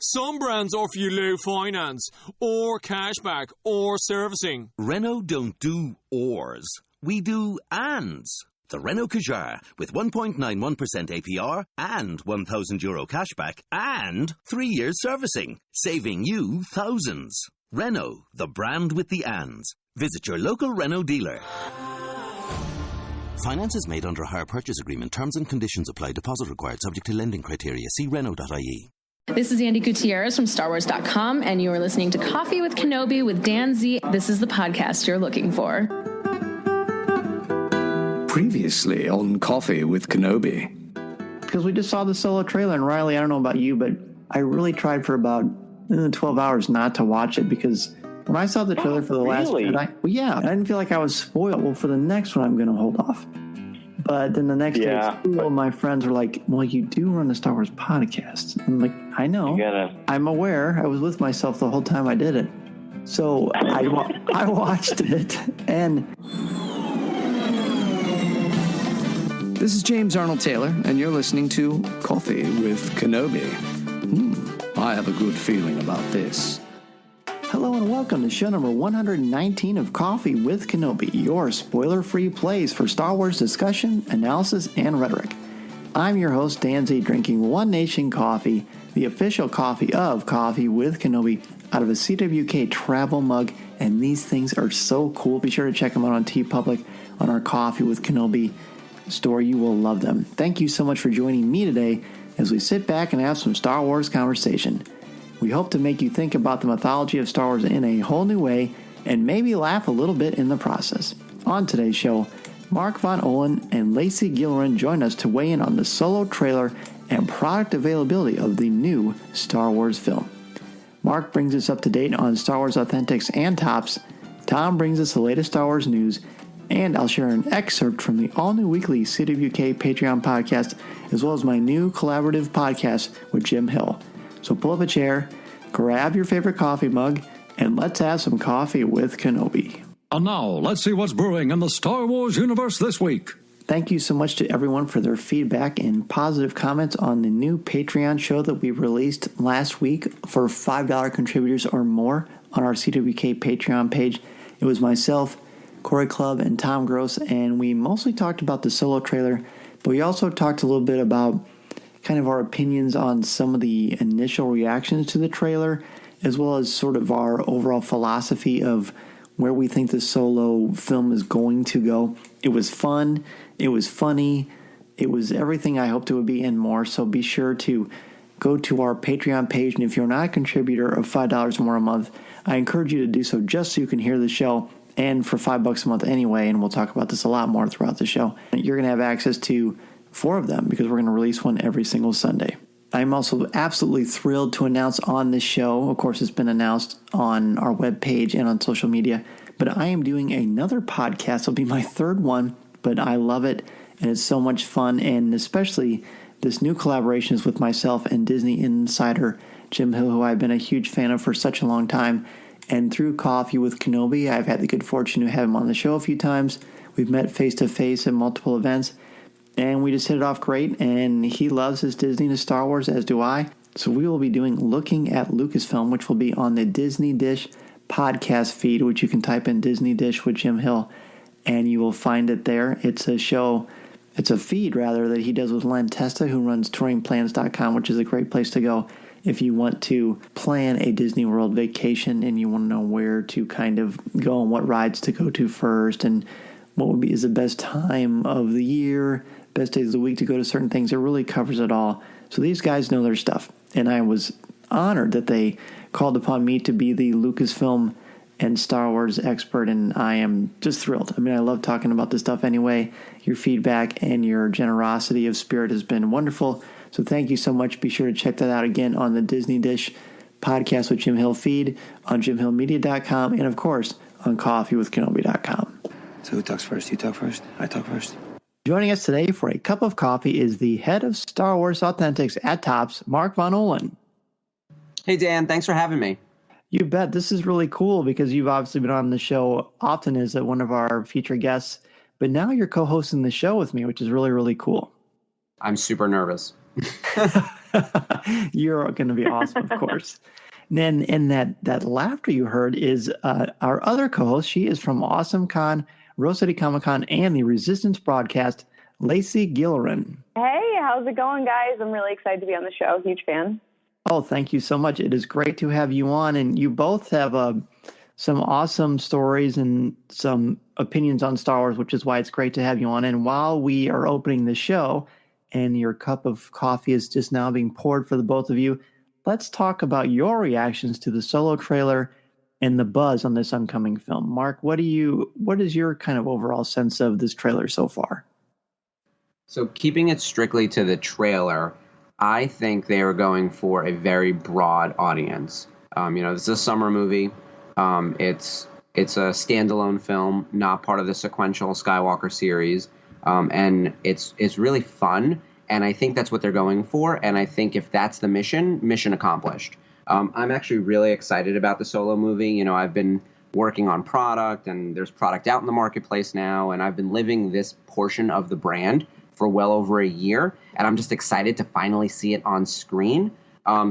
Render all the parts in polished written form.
Some brands offer you low finance, or cashback, or servicing. Renault don't do ors. We do ands. The Renault Kadjar with 1.91% APR and €1,000 cashback and 3 years servicing, saving you thousands. Renault, the brand with the ands. Visit your local Renault dealer. Finance is made under a hire purchase agreement. Terms and conditions apply. Deposit required. Subject to lending criteria. See Renault.ie. This is Andy Gutierrez from StarWars.com, and you are listening to Coffee with Kenobi with Dan Z. This is the podcast you're looking for. Previously on Coffee with Kenobi. Because we just saw the solo trailer, and Riley, I don't know about you, but I really tried for about 12 hours not to watch it, because when I saw the trailer for the last Jedi, I didn't feel like I was spoiled. Well, for the next one, I'm going to hold off. But then the next day at school, my friends were like, well, you do run a Star Wars podcast. I'm like, I know. I'm aware. I was with myself the whole time I did it. So I watched it, and... This is James Arnold Taylor, and you're listening to Coffee with Kenobi. I have a good feeling about this. Hello and welcome to show number 119 of Coffee with Kenobi, your spoiler-free place for Star Wars discussion, analysis, and rhetoric. I'm your host, Dan Z, drinking One Nation Coffee, the official coffee of Coffee with Kenobi, out of a CWK travel mug, and these things are so cool. Be sure to check them out on TeePublic on our Coffee with Kenobi store. You will love them. Thank you so much for joining me today as we sit back and have some Star Wars conversation. We hope to make you think about the mythology of Star Wars in a whole new way and maybe laugh a little bit in the process. On today's show, Mark Von Olen and Lacey Gilliran join us to weigh in on the solo trailer and product availability of the new Star Wars film. Mark brings us up to date on Star Wars Authentics and Tops. Tom brings us the latest Star Wars news, and I'll share an excerpt from the all-new weekly CWK Patreon podcast, as well as my new collaborative podcast with Jim Hill. So pull up a chair, grab your favorite coffee mug, and let's have some coffee with Kenobi. And now, let's see what's brewing in the Star Wars universe this week. Thank you so much to everyone for their feedback and positive comments on the new Patreon show that we released last week for $5 contributors or more on our CWK Patreon page. It was myself, Corey Clubb, and Tom Gross, and we mostly talked about the solo trailer, but we also talked a little bit about kind of our opinions on some of the initial reactions to the trailer, as well as sort of our overall philosophy of where we think the solo film is going to go. It was fun. It was funny. It was everything I hoped it would be and more. So be sure to go to our Patreon page. And if you're not a contributor of $5 or more a month, I encourage you to do so just so you can hear the show, and for $5 a month anyway. And we'll talk about this a lot more throughout the show. You're going to have access to 4 of them because we're going to release one every single Sunday. I'm also absolutely thrilled to announce on this show, of course it's been announced on our webpage and on social media, but I am doing another podcast. It'll be my 3rd one, but I love it and it's so much fun, and especially this new collaboration is with myself and Disney insider Jim Hill, who I've been a huge fan of for such a long time. And through Coffee with Kenobi, I've had the good fortune to have him on the show a few times. We've met face-to-face at multiple events, and we just hit it off great, and he loves his Disney and Star Wars, as do I. So we will be doing Looking at Lucasfilm, which will be on the Disney Dish podcast feed, which you can type in Disney Dish with Jim Hill, and you will find it there. It's a show, it's a feed, rather, that he does with Len Testa, who runs touringplans.com, which is a great place to go if you want to plan a Disney World vacation and you want to know where to kind of go and what rides to go to first and what is the best time of the year, best days of the week to go to certain things. It really covers it all. So these guys know their stuff. And I was honored that they called upon me to be the Lucasfilm and Star Wars expert, and I am just thrilled. I mean, I love talking about this stuff anyway. Your feedback and your generosity of spirit has been wonderful. So thank you so much. Be sure to check that out again on the Disney Dish podcast with Jim Hill feed, on jimhillmedia.com, and of course on coffeewithkenobi.com. So who talks first? You talk first? I talk first? Joining us today for a cup of coffee is the head of Star Wars Authentics at Tops, Mark Von Olen. Hey, Dan. Thanks for having me. You bet. This is really cool because you've obviously been on the show often as one of our featured guests, but now you're co-hosting the show with me, which is really, really cool. I'm super nervous. You're going to be awesome, of course. And that laughter you heard is our other co-host. She is from Awesome Con, Rose City Comic Con, and the Resistance broadcast, Lacey Gillerin. Hey, how's it going, guys? I'm really excited to be on the show. Huge fan. Oh, thank you so much. It is great to have you on. And you both have some awesome stories and some opinions on Star Wars, which is why it's great to have you on. And while we are opening the show and your cup of coffee is just now being poured for the both of you, let's talk about your reactions to the Solo trailer and the buzz on this upcoming film. Mark, what is your kind of overall sense of this trailer so far? So keeping it strictly to the trailer, I think they are going for a very broad audience. This is a summer movie. It's a standalone film, not part of the sequential Skywalker series, and it's really fun. And I think that's what they're going for. And I think if that's the mission accomplished. I'm actually really excited about the Solo movie. I've been working on product, and there's product out in the marketplace now, and I've been living this portion of the brand for well over a year, and I'm just excited to finally see it on screen.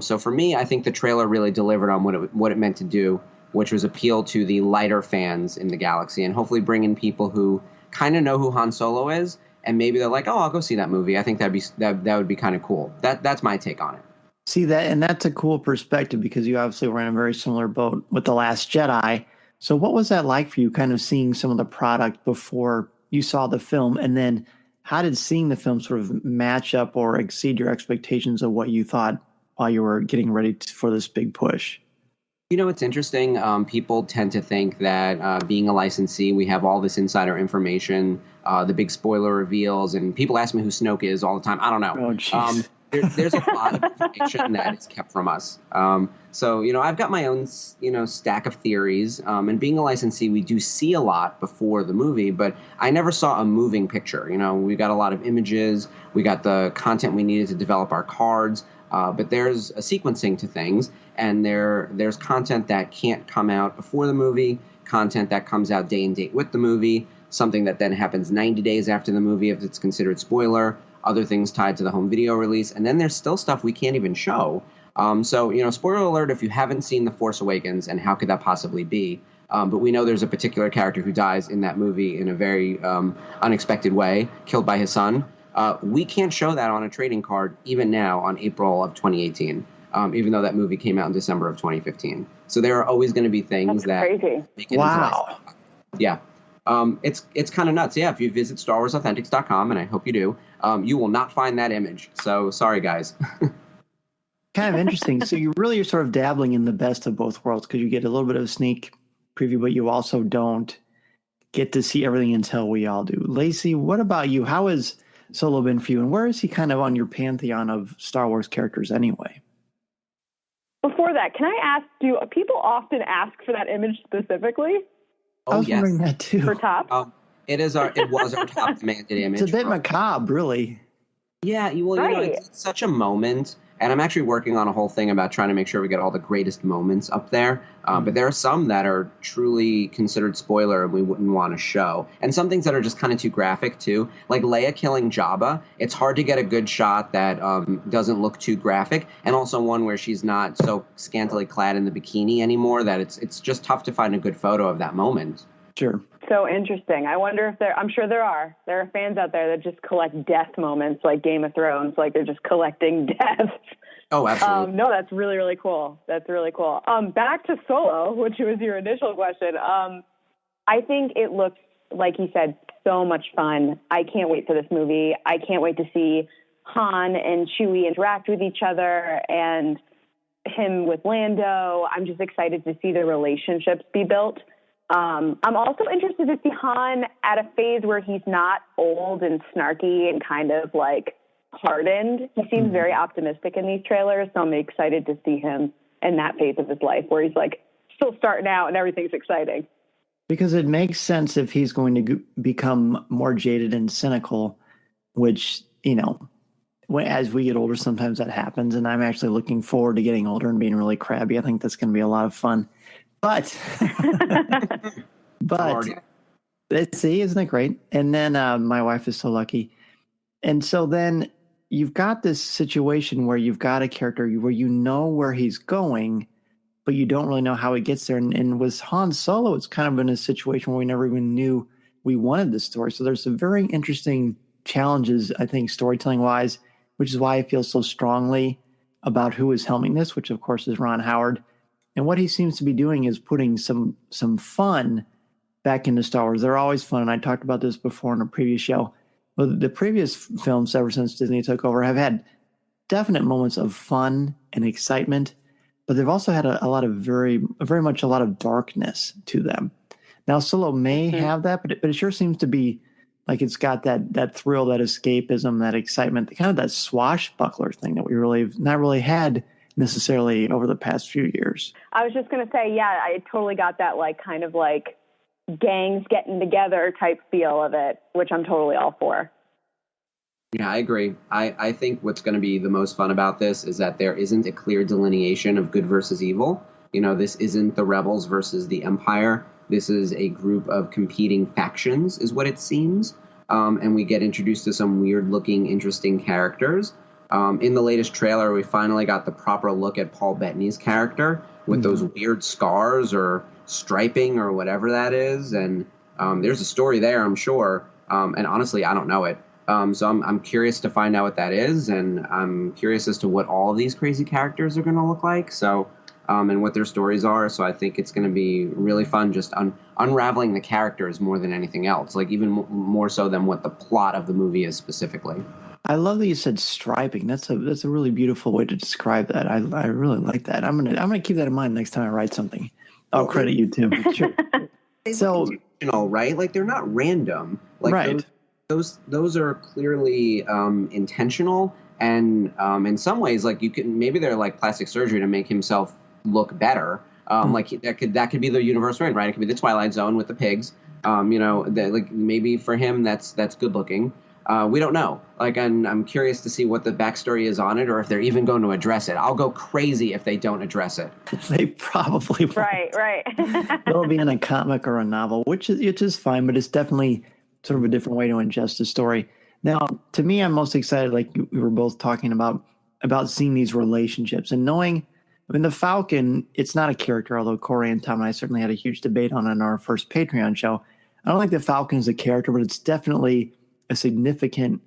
So for me, I think the trailer really delivered on what it meant to do, which was appeal to the lighter fans in the galaxy, and hopefully bring in people who kind of know who Han Solo is, and maybe they're like, oh, I'll go see that movie. I think that would be kind of cool. That's my take on it. See that, and that's a cool perspective because you obviously were in a very similar boat with The Last Jedi. So what was that like for you, kind of seeing some of the product before you saw the film, and then how did seeing the film sort of match up or exceed your expectations of what you thought while you were getting ready for this big push? It's interesting. People tend to think that being a licensee, we have all this insider information, the big spoiler reveals, and people ask me who Snoke is all the time. I don't know. Oh, jeez. There's a lot of information that is kept from us. So I've got my own, stack of theories. And being a licensee, we do see a lot before the movie, but I never saw a moving picture. We got a lot of images. We got the content we needed to develop our cards. But there's a sequencing to things, and there's content that can't come out before the movie, content that comes out day and date with the movie, something that then happens 90 days after the movie if it's considered spoiler, other things tied to the home video release, and then there's still stuff we can't even show. So spoiler alert if you haven't seen The Force Awakens, and how could that possibly be? But we know there's a particular character who dies in that movie in a very unexpected way, killed by his son. We can't show that on a trading card even now on April of 2018, even though that movie came out in December of 2015. So there are always going to be things that crazy. Make it Wow. Yeah. It's kind of nuts. Yeah, if you visit StarWarsAuthentics.com, and I hope you do, you will not find that image. So sorry, guys. Kind of interesting. So you're sort of dabbling in the best of both worlds because you get a little bit of a sneak preview, but you also don't get to see everything until we all do. Lacey, what about you? How has Solo been for you, and where is he kind of on your pantheon of Star Wars characters anyway? Before that, can I ask, do people often ask for that image specifically? I was wondering that too. For top? It was our top demanded image. It's a bit macabre, really. Yeah, well, Right. It's such a moment, and I'm actually working on a whole thing about trying to make sure we get all the greatest moments up there. But there are some that are truly considered spoiler and we wouldn't want to show. And some things that are just kind of too graphic, too. Like Leia killing Jabba. It's hard to get a good shot that doesn't look too graphic. And also one where she's not so scantily clad in the bikini anymore that it's just tough to find a good photo of that moment. Sure. So interesting. I wonder if I'm sure there are fans out there that just collect death moments like Game of Thrones, like they're just collecting deaths. Oh, absolutely. No, that's really, really cool. That's really cool. Back to Solo, which was your initial question. I think it looks, like you said, so much fun. I can't wait for this movie. I can't wait to see Han and Chewie interact with each other and him with Lando. I'm just excited to see the relationships be built. I'm also interested to see Han at a phase where he's not old and snarky and kind of like hardened. He seems very optimistic in these trailers, so I'm excited to see him in that phase of his life where he's like still starting out and everything's exciting. Because it makes sense if he's going to become more jaded and cynical, which, as we get older, sometimes that happens. And I'm actually looking forward to getting older and being really crabby. I think that's going to be a lot of fun. But let's see, isn't it great? And then my wife is so lucky. And so then you've got this situation where you've got a character where you know where he's going, but you don't really know how he gets there. And with Han Solo, it's kind of in a situation where we never even knew we wanted this story. So there's some very interesting challenges, I think, storytelling-wise, which is why I feel so strongly about who is helming this, which, of course, is Ron Howard. And what he seems to be doing is putting some fun back into Star Wars. They're always fun, and I talked about this before in a previous show. But the previous films, ever since Disney took over, have had definite moments of fun and excitement, but they've also had a lot of very much a lot of darkness to them. Now, Solo may have that, but it sure seems to be like it's got that thrill, that escapism, that excitement, kind of that swashbuckler thing that we really have not really had necessarily over the past few years. I was just going to say, yeah, I totally got that kind of gangs getting together type feel of it, which I'm totally all for. Yeah, I agree. I think what's going to be the most fun about this is that there isn't a clear delineation of good versus evil. This isn't the rebels versus the Empire. This is a group of competing factions, is what it seems. And we get introduced to some weird-looking, interesting characters. In the latest trailer, we finally got the proper look at Paul Bettany's character with those weird scars or striping or whatever that is. And there's a story there, I'm sure. And honestly, I don't know it. So I'm curious to find out what that is. And I'm curious as to what all of these crazy characters are going to look like. So, and what their stories are. So I think it's going to be really fun just unraveling the characters more than anything else. Even more so than what the plot of the movie is specifically. I love that you said striping. That's a really beautiful way to describe that. I really like that. I'm gonna keep that in mind next time I write something. I'll credit you too. Sure. So, right? They're not random. Right. Those are clearly intentional, and in some ways, maybe they're like plastic surgery to make himself look better. That could be the universe, right? It could be the Twilight Zone with the pigs. Maybe for him that's good looking. We don't know. I'm curious to see what the backstory is on it, or if they're even going to address it. I'll go crazy if they don't address it. They probably won't. Right. It'll be in a comic or a novel, which is fine, but it's definitely sort of a different way to ingest a story. Now, to me, I'm most excited, like we were both talking about seeing these relationships and knowing. The Falcon, it's not a character, although Corey and Tom and I certainly had a huge debate on it in our first Patreon show. I don't think the Falcon is a character, but it's definitely a significant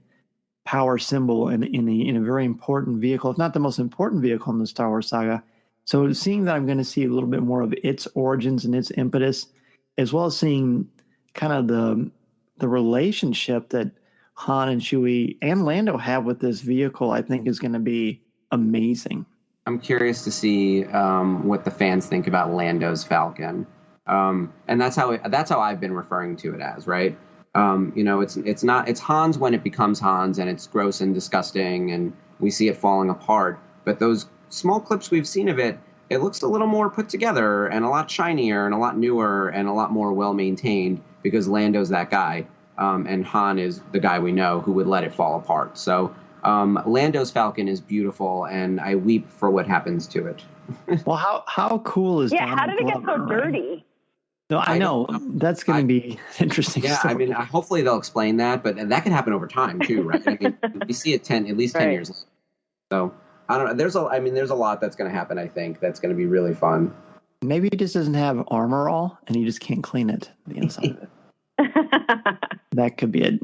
power symbol in a very important vehicle, if not the most important vehicle in the Star Wars saga. So seeing that I'm going to see a little bit more of its origins and its impetus, as well as seeing kind of the relationship that Han and Chewie and Lando have with this vehicle, I think is going to be amazing. I'm curious to see what the fans think about Lando's Falcon. And that's how I've been referring to it as, right? It's Han's when it becomes Han's and it's gross and disgusting and we see it falling apart. But those small clips we've seen of it, it looks a little more put together and a lot shinier and a lot newer and a lot more well-maintained because Lando's that guy. And Han is the guy we know who would let it fall apart. So Lando's Falcon is beautiful and I weep for what happens to it. Well, how cool is Donald how did it get so dirty? Right? No, I know. That's going to be interesting. Yeah, story. Hopefully they'll explain that, but that could happen over time too, right? We see it at least 10 years later. So I don't know. There's a lot that's going to happen. I think that's going to be really fun. Maybe he just doesn't have armor all, and he just can't clean it the inside of it. That could be it.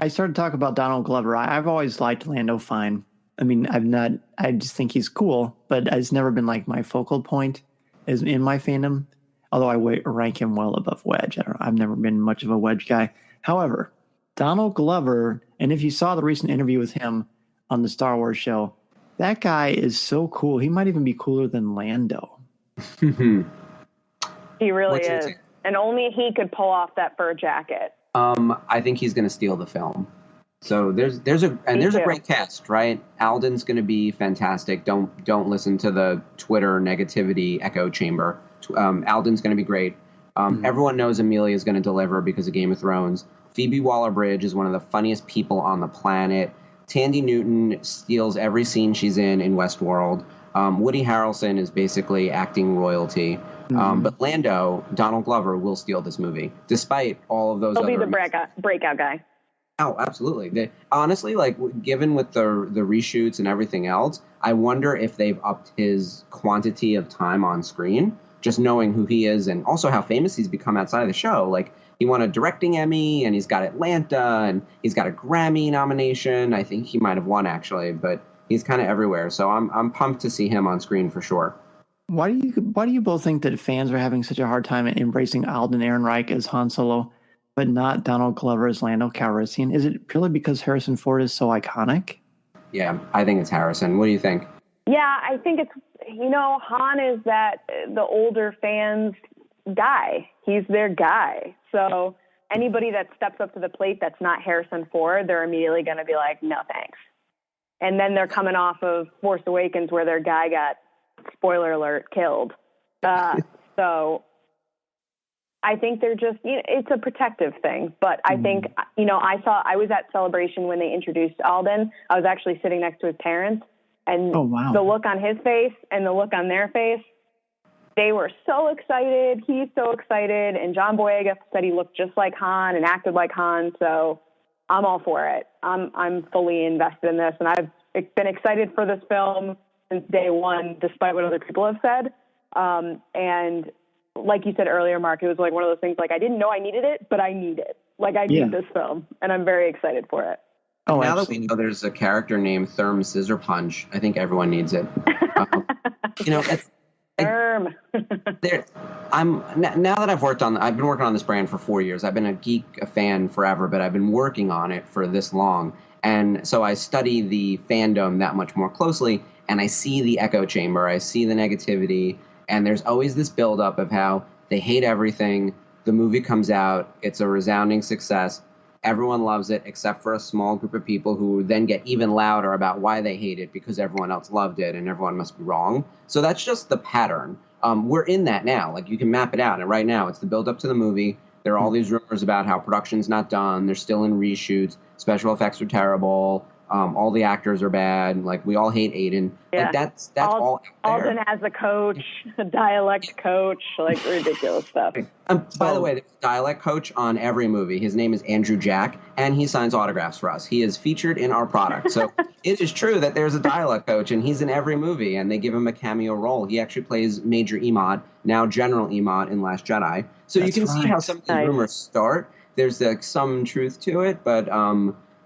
I started talking about Donald Glover. I've always liked Lando fine. I just think he's cool, but it's never been like my focal point is in my fandom. Although I rank him well above Wedge. I've never been much of a Wedge guy. However, Donald Glover, and if you saw the recent interview with him on the Star Wars show, that guy is so cool. He might even be cooler than Lando. He really is. And only he could pull off that fur jacket. I think he's going to steal the film. So there's a great cast, right? Alden's going to be fantastic. Don't listen to the Twitter negativity echo chamber. Alden's going to be great. Everyone knows Amelia is going to deliver because of Game of Thrones. Phoebe Waller-Bridge is one of the funniest people on the planet. Tandy Newton steals every scene she's in Westworld. Woody Harrelson is basically acting royalty. But Lando, Donald Glover, will steal this movie, despite all of those. He'll be the breakout guy. Oh, absolutely. Honestly, like given with the reshoots and everything else, I wonder if they've upped his quantity of time on screen, just knowing who he is and also how famous he's become outside of the show. Like he won a directing Emmy, and he's got Atlanta, and he's got a Grammy nomination. I think he might have won actually, but he's kind of everywhere. So I'm pumped to see him on screen for sure. Why do you both think that fans are having such a hard time embracing Alden Ehrenreich as Han Solo, but not Donald Glover as Lando Calrissian? Is it purely because Harrison Ford is so iconic? Yeah, I think it's Harrison. What do you think? Yeah, I think it's, Han is the older fans guy. He's their guy. So anybody that steps up to the plate that's not Harrison Ford, they're immediately going to be like, no thanks. And then they're coming off of Force Awakens where their guy got, spoiler alert, killed. So I think they're just, it's a protective thing. But I think, I was at Celebration when they introduced Alden. I was actually sitting next to his parents. And the look on his face and the look on their face, they were so excited. He's so excited. And John Boyega said he looked just like Han and acted like Han. So I'm all for it. I'm fully invested in this. And I've been excited for this film since day one, despite what other people have said. And like you said earlier, Mark, it was like one of those things, like I didn't know I needed it, but I need it. Like I need this film, and I'm very excited for it. Oh, now that we know there's a character named Therm Scissor Punch, I think everyone needs it. It's Therm. Now that I've been working on this brand for 4 years. I've been a fan forever, but I've been working on it for this long. And so I study the fandom that much more closely, and I see the echo chamber. I see the negativity, and there's always this buildup of how they hate everything. The movie comes out. It's a resounding success. Everyone loves it except for a small group of people who then get even louder about why they hate it because everyone else loved it and everyone must be wrong. So that's just the pattern. We're in that now. Like you can map it out. And right now it's the build up to the movie. There are all these rumors about how production's not done. They're still in reshoots. Special effects are terrible. All the actors are bad. Like we all hate Aiden. Yeah. Like that's all out there. Alden has a coach, a dialect coach, like ridiculous stuff. By the way, there's a dialect coach on every movie. His name is Andrew Jack, and he signs autographs for us. He is featured in our product. So it is true that there's a dialect coach, and he's in every movie, and they give him a cameo role. He actually plays Major Emad, now General Emad in Last Jedi. So you can see how some of these rumors start. There's some truth to it, but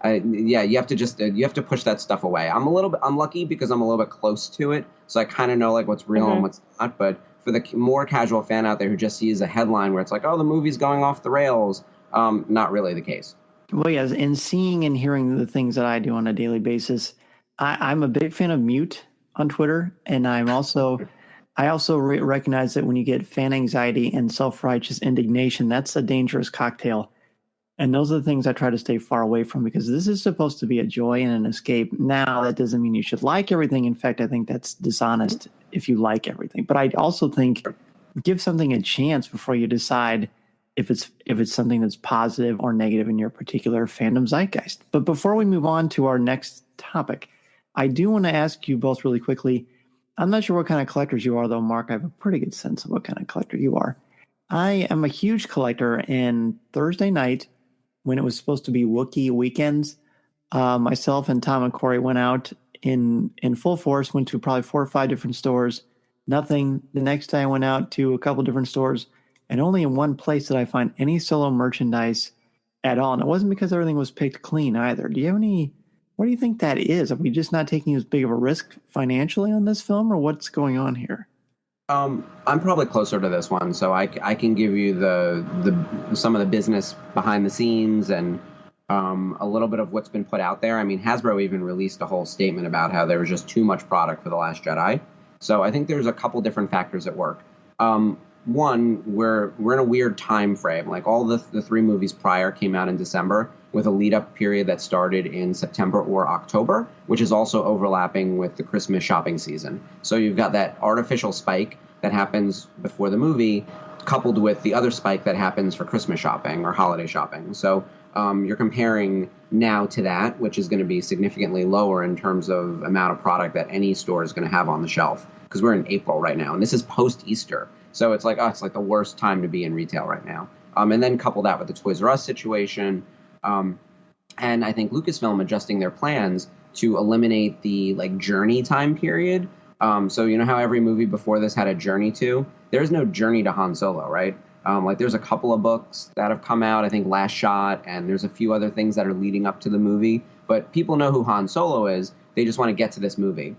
you have to push that stuff away. I'm lucky because I'm a little bit close to it, so I kind of know like what's real and what's not. But for the more casual fan out there who just sees a headline where it's like, oh, the movie's going off the rails, not really the case. Well, yes, in seeing and hearing the things that I do on a daily basis, I'm a big fan of Mute on Twitter, and I also recognize that when you get fan anxiety and self-righteous indignation, that's a dangerous cocktail. And those are the things I try to stay far away from because this is supposed to be a joy and an escape. Now, that doesn't mean you should like everything. In fact, I think that's dishonest if you like everything. But I also think give something a chance before you decide if it's something that's positive or negative in your particular fandom zeitgeist. But before we move on to our next topic, I do want to ask you both really quickly. I'm not sure what kind of collectors you are, though, Mark. I have a pretty good sense of what kind of collector you are. I am a huge collector, and Thursday night, when it was supposed to be Wookiee weekends, myself and Tom and Corey went out in full force, went to probably 4 or 5 different stores. Nothing. The next day I went out to a couple different stores, and only in one place did I find any Solo merchandise at all. And it wasn't because everything was picked clean either. What do you think that is? Are we just not taking as big of a risk financially on this film, or what's going on here? I'm probably closer to this one, so I can give you the some of the business behind the scenes and a little bit of what's been put out there. I mean, Hasbro even released a whole statement about how there was just too much product for The Last Jedi. So I think there's a couple different factors at work. One, we're in a weird time frame. Like all the 3 movies prior came out in December with a lead-up period that started in September or October, which is also overlapping with the Christmas shopping season. So you've got that artificial spike that happens before the movie, coupled with the other spike that happens for Christmas shopping or holiday shopping. So you're comparing now to that, which is going to be significantly lower in terms of amount of product that any store is going to have on the shelf, because we're in April right now, and this is post-Easter. So it's like the worst time to be in retail right now. And then couple that with the Toys R Us situation. and I think Lucasfilm adjusting their plans to eliminate the like journey time period. So you know how every movie before this had a journey to? There's no journey to Han Solo, right? Like there's a couple of books that have come out, I think Last Shot, and there's a few other things that are leading up to the movie. But people know who Han Solo is. They just want to get to this movie.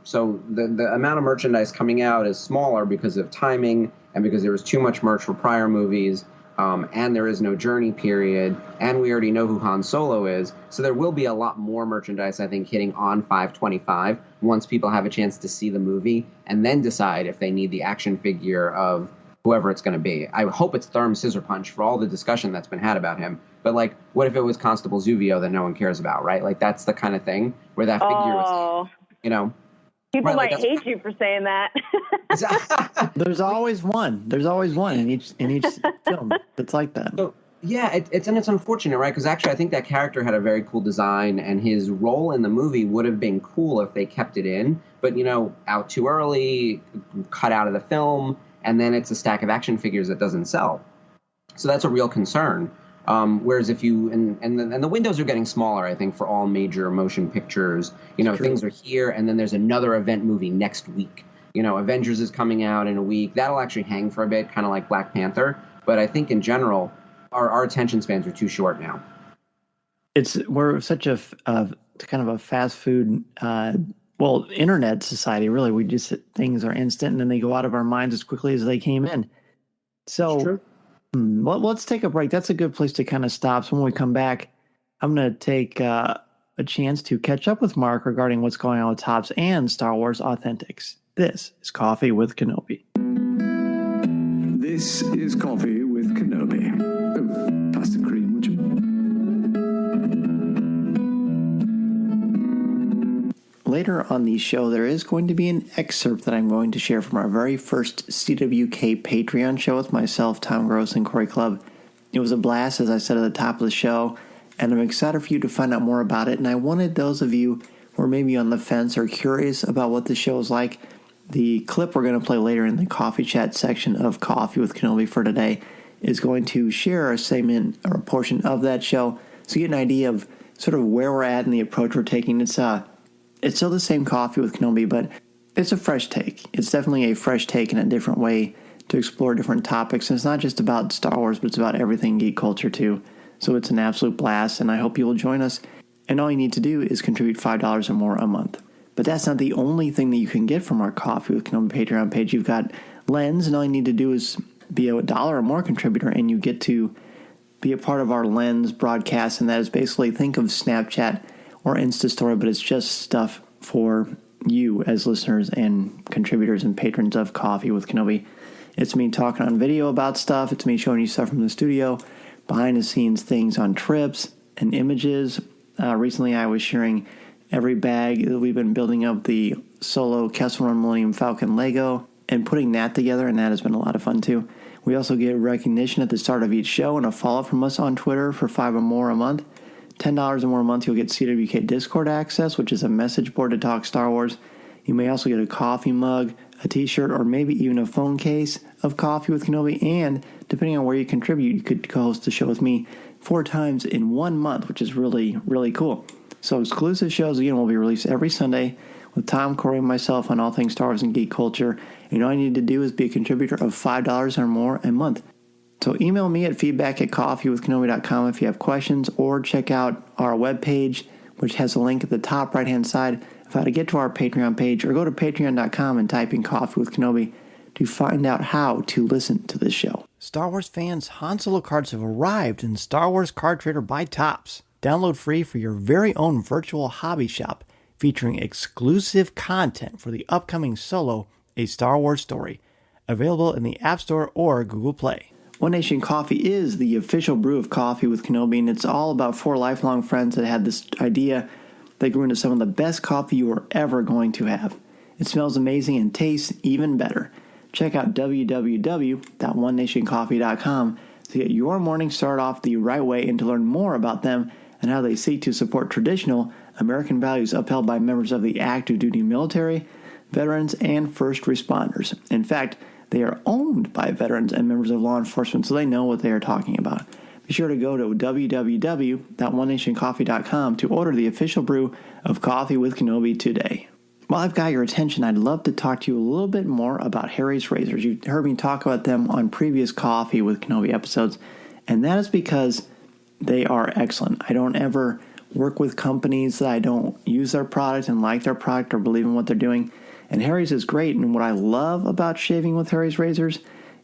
So the amount of merchandise coming out is smaller because of timing and because there was too much merch for prior movies. And there is no journey period, and we already know who Han Solo is, so there will be a lot more merchandise, I think, hitting on 5/25 once people have a chance to see the movie and then decide if they need the action figure of whoever it's going to be. I hope it's Therm Scissor Punch for all the discussion that's been had about him, but, like, what if it was Constable Zuvio that no one cares about, right? Like, that's the kind of thing where that figure was, you know... People might hate you for saying that. There's always one. There's always one in each film that's like that. So, yeah, it's unfortunate, right? Because actually, I think that character had a very cool design, and his role in the movie would have been cool if they kept it in. But out too early, cut out of the film, and then it's a stack of action figures that doesn't sell. So that's a real concern. Whereas if you and the windows are getting smaller, I think, for all major motion pictures. Things are here, and then there's another event movie next week. Avengers is coming out in a week. That'll actually hang for a bit, kind of like Black Panther. But I think in general, our attention spans are too short now. We're such a kind of a fast food, internet society. Really, things are instant, and then they go out of our minds as quickly as they came in. So. Let's take a break. That's a good place to kind of stop. So when we come back, I'm going to take a chance to catch up with Mark regarding what's going on with Topps and Star Wars Authentics. This is Coffee with Kenobi. This is Coffee with Kenobi. Oh, pass the cream, would you? Later on the show, there is going to be an excerpt that I'm going to share from our very first CWK Patreon show with myself, Tom Gross, and Corey Clubb. It was a blast, as I said at the top of the show, and I'm excited for you to find out more about it. And I wanted those of you who are maybe on the fence or curious about what the show is like. The clip we're going to play later in the coffee chat section of Coffee with Kenobi for today is going to share a segment or a portion of that show so you get an idea of sort of where we're at and the approach we're taking. It's still the same Coffee with Kenobi, but it's a fresh take. It's definitely a fresh take and a different way to explore different topics. And it's not just about Star Wars, but it's about everything geek culture too. So it's an absolute blast, and I hope you will join us. And all you need to do is contribute $5 or more a month. But that's not the only thing that you can get from our Coffee with Kenobi Patreon page. You've got Lens, and all you need to do is be a $1 or more contributor, and you get to be a part of our Lens broadcast. And that is basically, think of Snapchat or Insta Story, but it's just stuff for you as listeners and contributors and patrons of Coffee with Kenobi. It's me talking on video about stuff. It's me showing you stuff from the studio, behind the scenes things on trips and images. Recently I was sharing every bag that we've been building up the Solo Kessel Run Millennium Falcon Lego and putting that together, and that has been a lot of fun too. We also get recognition at the start of each show and a follow from us on Twitter for $5 or more a month. $10 or more a month, you'll get CWK Discord access, which is a message board to talk Star Wars. You may also get a coffee mug, a t-shirt, or maybe even a phone case of Coffee with Kenobi. And depending on where you contribute, you could co-host the show with me 4 times in 1 month, which is really, really cool. So exclusive shows, again, will be released every Sunday with Tom, Corey, and myself on all things Star Wars and geek culture. And all you need to do is be a contributor of $5 or more a month. So email me at feedback@coffeewithkenobi.com if you have questions, or check out our webpage, which has a link at the top right-hand side of how to get to our Patreon page, or go to patreon.com and type in Coffee with Kenobi to find out how to listen to this show. Star Wars fans, Han Solo cards have arrived in Star Wars Card Trader by Topps. Download free for your very own virtual hobby shop featuring exclusive content for the upcoming Solo, A Star Wars Story. Available in the App Store or Google Play. One Nation Coffee is the official brew of Coffee with Kenobi, and it's all about 4 lifelong friends that had this idea that grew into some of the best coffee you are ever going to have. It smells amazing and tastes even better. Check out www.onenationcoffee.com to get your morning started off the right way and to learn more about them and how they seek to support traditional American values upheld by members of the active duty military, veterans, and first responders. In fact, they are owned by veterans and members of law enforcement, so they know what they are talking about. Be be sure to go to www.onenationcoffee.com to order the official brew of Coffee with Kenobi today. While I've got your attention, I'd love to talk to you a little bit more about Harry's Razors. You've heard me talk about them on previous Coffee with Kenobi episodes, and that is because they are excellent. I don't ever work with companies that I don't use their product and like their product or believe in what they're doing. And Harry's is great. And what I love about shaving with Harry's razors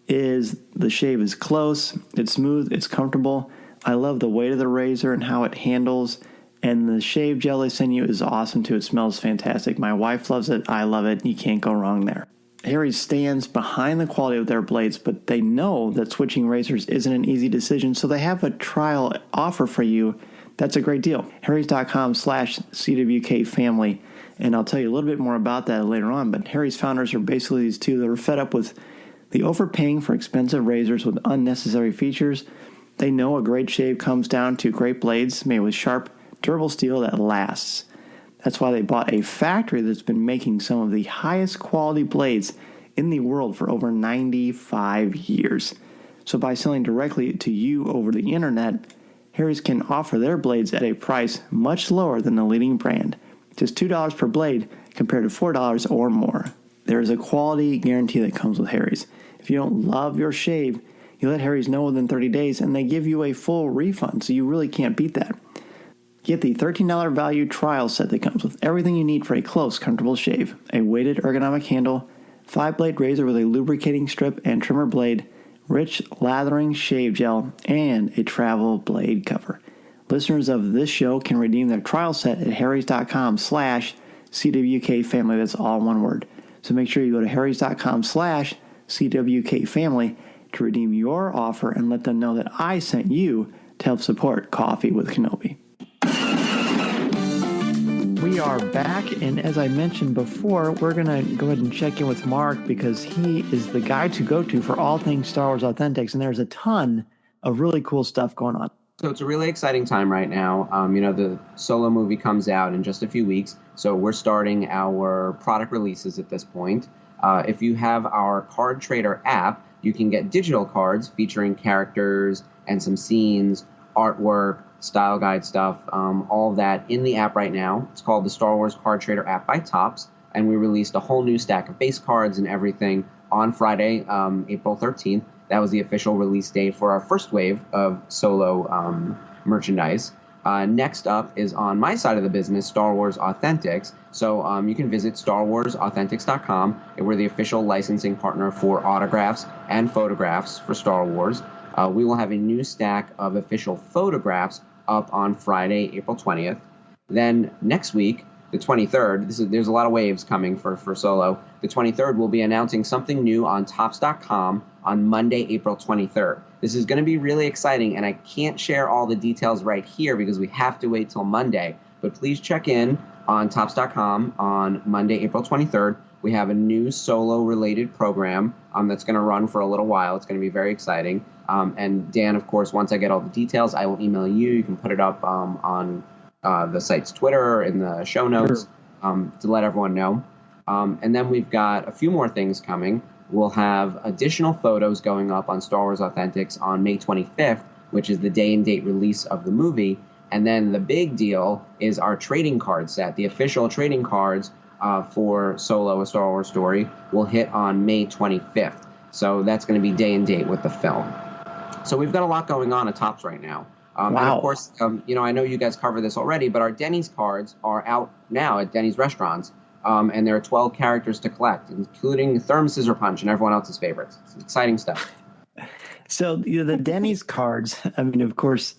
is the shave is close, it's smooth, it's comfortable. I love the weight of the razor and how it handles. And the shave gel they send you is awesome too. It smells fantastic. My wife loves it. I love it. You can't go wrong there. Harry's stands behind the quality of their blades, but they know that switching razors isn't an easy decision, so they have a trial offer for you. That's a great deal. Harrys.com/CWK family. And I'll tell you a little bit more about that later on. But Harry's founders are basically these two that are fed up with the overpaying for expensive razors with unnecessary features. They know a great shave comes down to great blades made with sharp, durable steel that lasts. That's why they bought a factory that's been making some of the highest quality blades in the world for over 95 years. So by selling directly to you over the internet, Harry's can offer their blades at a price much lower than the leading brand. Just $2 per blade compared to $4 or more. There is a quality guarantee that comes with Harry's. If you don't love your shave, you let Harry's know within 30 days and they give you a full refund, so you really can't beat that. Get the $13 value trial set that comes with everything you need for a close, comfortable shave. A weighted ergonomic handle, 5-blade razor with a lubricating strip and trimmer blade, rich lathering shave gel, and a travel blade cover. Listeners of this show can redeem their trial set at harrys.com/CWK family. That's all one word. So make sure you go to harrys.com/CWK family to redeem your offer and let them know that I sent you to help support Coffee with Kenobi. We are back, and as I mentioned before, we're going to go ahead and check in with Mark because he is the guy to go to for all things Star Wars Authentics, and there's a ton of really cool stuff going on. So it's a really exciting time right now. The Solo movie comes out in just a few weeks, so we're starting our product releases at this point. If you have our Card Trader app, you can get digital cards featuring characters and some scenes, artwork, style guide stuff, all of that in the app right now. It's called the Star Wars Card Trader app by Topps, and we released a whole new stack of base cards and everything on Friday, April 13th. That was the official release date for our first wave of Solo merchandise. Next up is on my side of the business, Star Wars Authentics. So you can visit StarWarsAuthentics.com. We're the official licensing partner for autographs and photographs for Star Wars. We will have a new stack of official photographs up on Friday, April 20th. Then next week, the 23rd, there's a lot of waves coming for Solo. The 23rd, we'll be announcing something new on Topps.com on Monday, April 23rd. This is going to be really exciting, and I can't share all the details right here because we have to wait till Monday. But please check in on Topps.com on Monday, April 23rd. We have a new Solo-related program that's going to run for a little while. It's going to be very exciting. And Dan, of course, once I get all the details, I will email you. You can put it up on the site's Twitter in the show notes to let everyone know. And then we've got a few more things coming. We'll have additional photos going up on Star Wars Authentics on May 25th, which is the day and date release of the movie. And then the big deal is our trading card set. The official trading cards for Solo, A Star Wars Story, will hit on May 25th. So that's going to be day and date with the film. So we've got a lot going on at Topps right now. Wow. And of course, I know you guys covered this already, but our Denny's cards are out now at Denny's restaurants. And there are 12 characters to collect, including Therm Scissor Punch and everyone else's favorites. It's exciting stuff. So the Denny's cards, of course,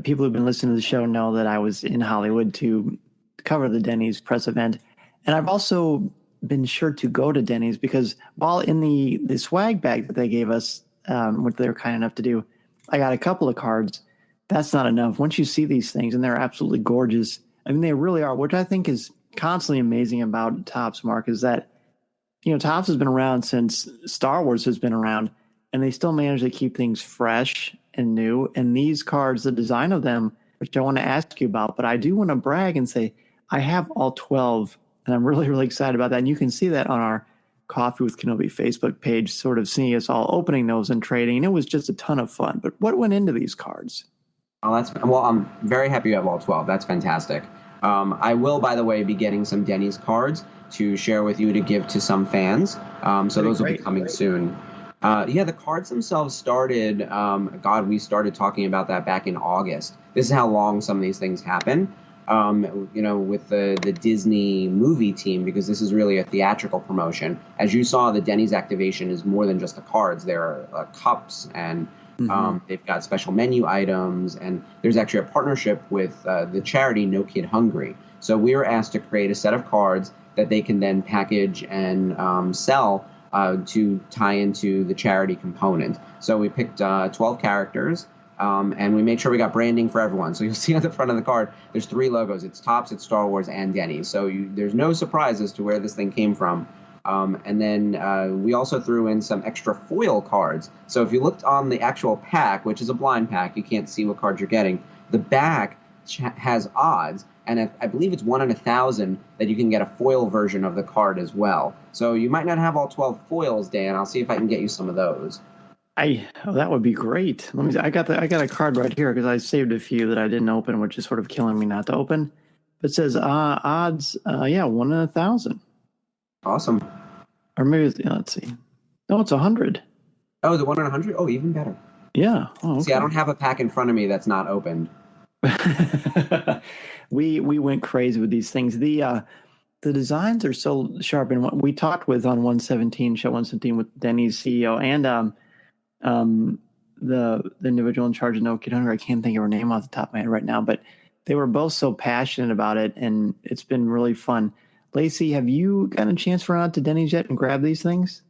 people who've been listening to the show know that I was in Hollywood to cover the Denny's press event. And I've also been sure to go to Denny's because while in the swag bag that they gave us, what they were kind enough to do, I got a couple of cards. That's not enough. Once you see these things, and they're absolutely gorgeous, they really are, which I think is constantly amazing about Topps, Mark, is that, Topps has been around since Star Wars has been around, and they still manage to keep things fresh and new. And these cards, the design of them, which I want to ask you about, but I do want to brag and say I have all 12, and I'm really, really excited about that. And you can see that on our Coffee with Kenobi Facebook page, sort of seeing us all opening those and trading, and it was just a ton of fun. But what went into these cards? Oh, I'm very happy you have all 12. That's fantastic. I will, by the way, be getting some Denny's cards to share with you to give to some fans. So those will be coming soon. The cards themselves started, we started talking about that back in August. This is how long some of these things happen, with the Disney movie team, because this is really a theatrical promotion. As you saw, the Denny's activation is more than just the cards. There are cups and they've got special menu items, and there's actually a partnership with the charity No Kid Hungry. So we were asked to create a set of cards that they can then package and sell to tie into the charity component. So we picked 12 characters, and we made sure we got branding for everyone. So you'll see on the front of the card, there's 3 logos. It's Topps, it's Star Wars, and Denny's. So there's no surprise as to where this thing came from. And then we also threw in some extra foil cards. So if you looked on the actual pack, which is a blind pack, you can't see what cards you're getting. The back has odds, and I believe it's 1 in 1,000 that you can get a foil version of the card as well. So you might not have all 12 foils, Dan. I'll see if I can get you some of those. That would be great. Let me see. I got a card right here because I saved a few that I didn't open, which is sort of killing me not to open. It says odds, 1 in 1,000. Awesome. Or maybe, let's see. No, it's 100. Oh, the 1 in 100? Oh, even better. Yeah. Oh, okay. See, I don't have a pack in front of me that's not opened. We went crazy with these things. The designs are so sharp, and what we talked with on 117, show 117 with Denny's CEO and the individual in charge of No Kid Hungry. I can't think of her name off the top of my head right now, but they were both so passionate about it, and it's been really fun. Lacey, have you gotten a chance to run out to Denny's yet and grab these things?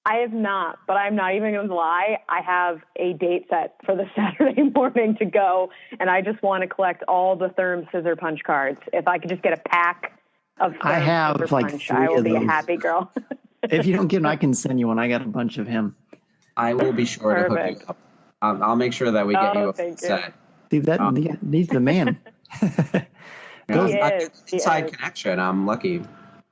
I have not, but I'm not even going to lie. I have a date set for the Saturday morning to go, and I just want to collect all the Therm Scissor Punch cards. If I could just get a pack of Therm Scissor Punch, I will be a happy girl. If you don't get them, I can send you one. I got a bunch of him. I will be sure to hook you up. I'll make sure that we get you a full set. See, he's the man. Inside connection. I'm lucky.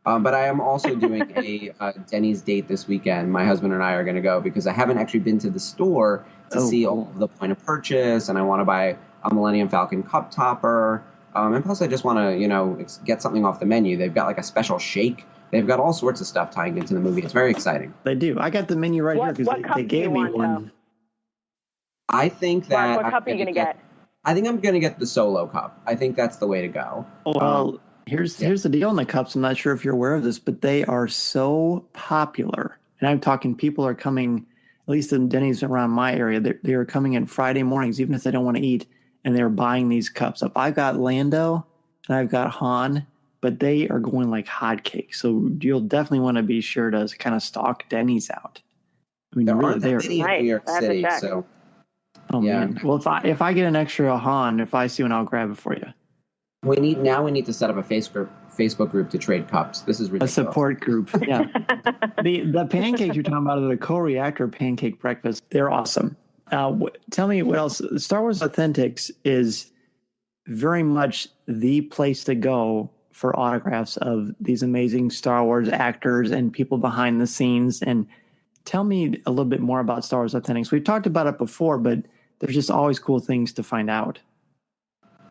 But I am also doing a Denny's date this weekend. My husband and I are going to go because I haven't actually been to the store to see all of the point of purchase, and I want to buy a Millennium Falcon cup topper. And plus, I just want to, get something off the menu. They've got like a special shake. They've got all sorts of stuff tying into the movie. It's very exciting. They do. I got the menu right here because they gave me one. I think that. What cup are you going to get? I think I'm going to get the Solo cup. I think that's the way to go. Well, here's the deal on the cups. I'm not sure if you're aware of this, but they are so popular. And I'm talking people are coming, at least in Denny's around my area, they are coming in Friday mornings, even if they don't want to eat, and they're buying these cups up. I've got Lando and I've got Han, but they are going like hotcakes. So you'll definitely want to be sure to kind of stock Denny's out. I mean, there really, aren't that many in New York City, so... Oh, yeah. Man. Well, if I get an extra Han, if I see one, I'll grab it for you. We need to set up a Facebook group to trade cups. This is ridiculous. A support group, yeah. the pancakes you're talking about are the co-reactor pancake breakfast. They're awesome. Tell me what else. Star Wars Authentics is very much the place to go for autographs of these amazing Star Wars actors and people behind the scenes. And tell me a little bit more about Star Wars Authentics. We've talked about it before, but there's just always cool things to find out.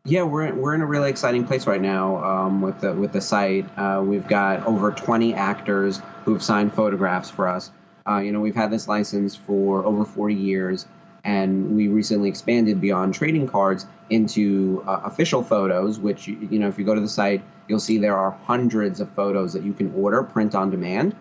Yeah, we're in a really exciting place right now with the site. We've got over 20 actors who've signed photographs for us. We've had this license for over 40 years, and we recently expanded beyond trading cards into official photos, which, if you go to the site, you'll see there are hundreds of photos that you can order, print on demand.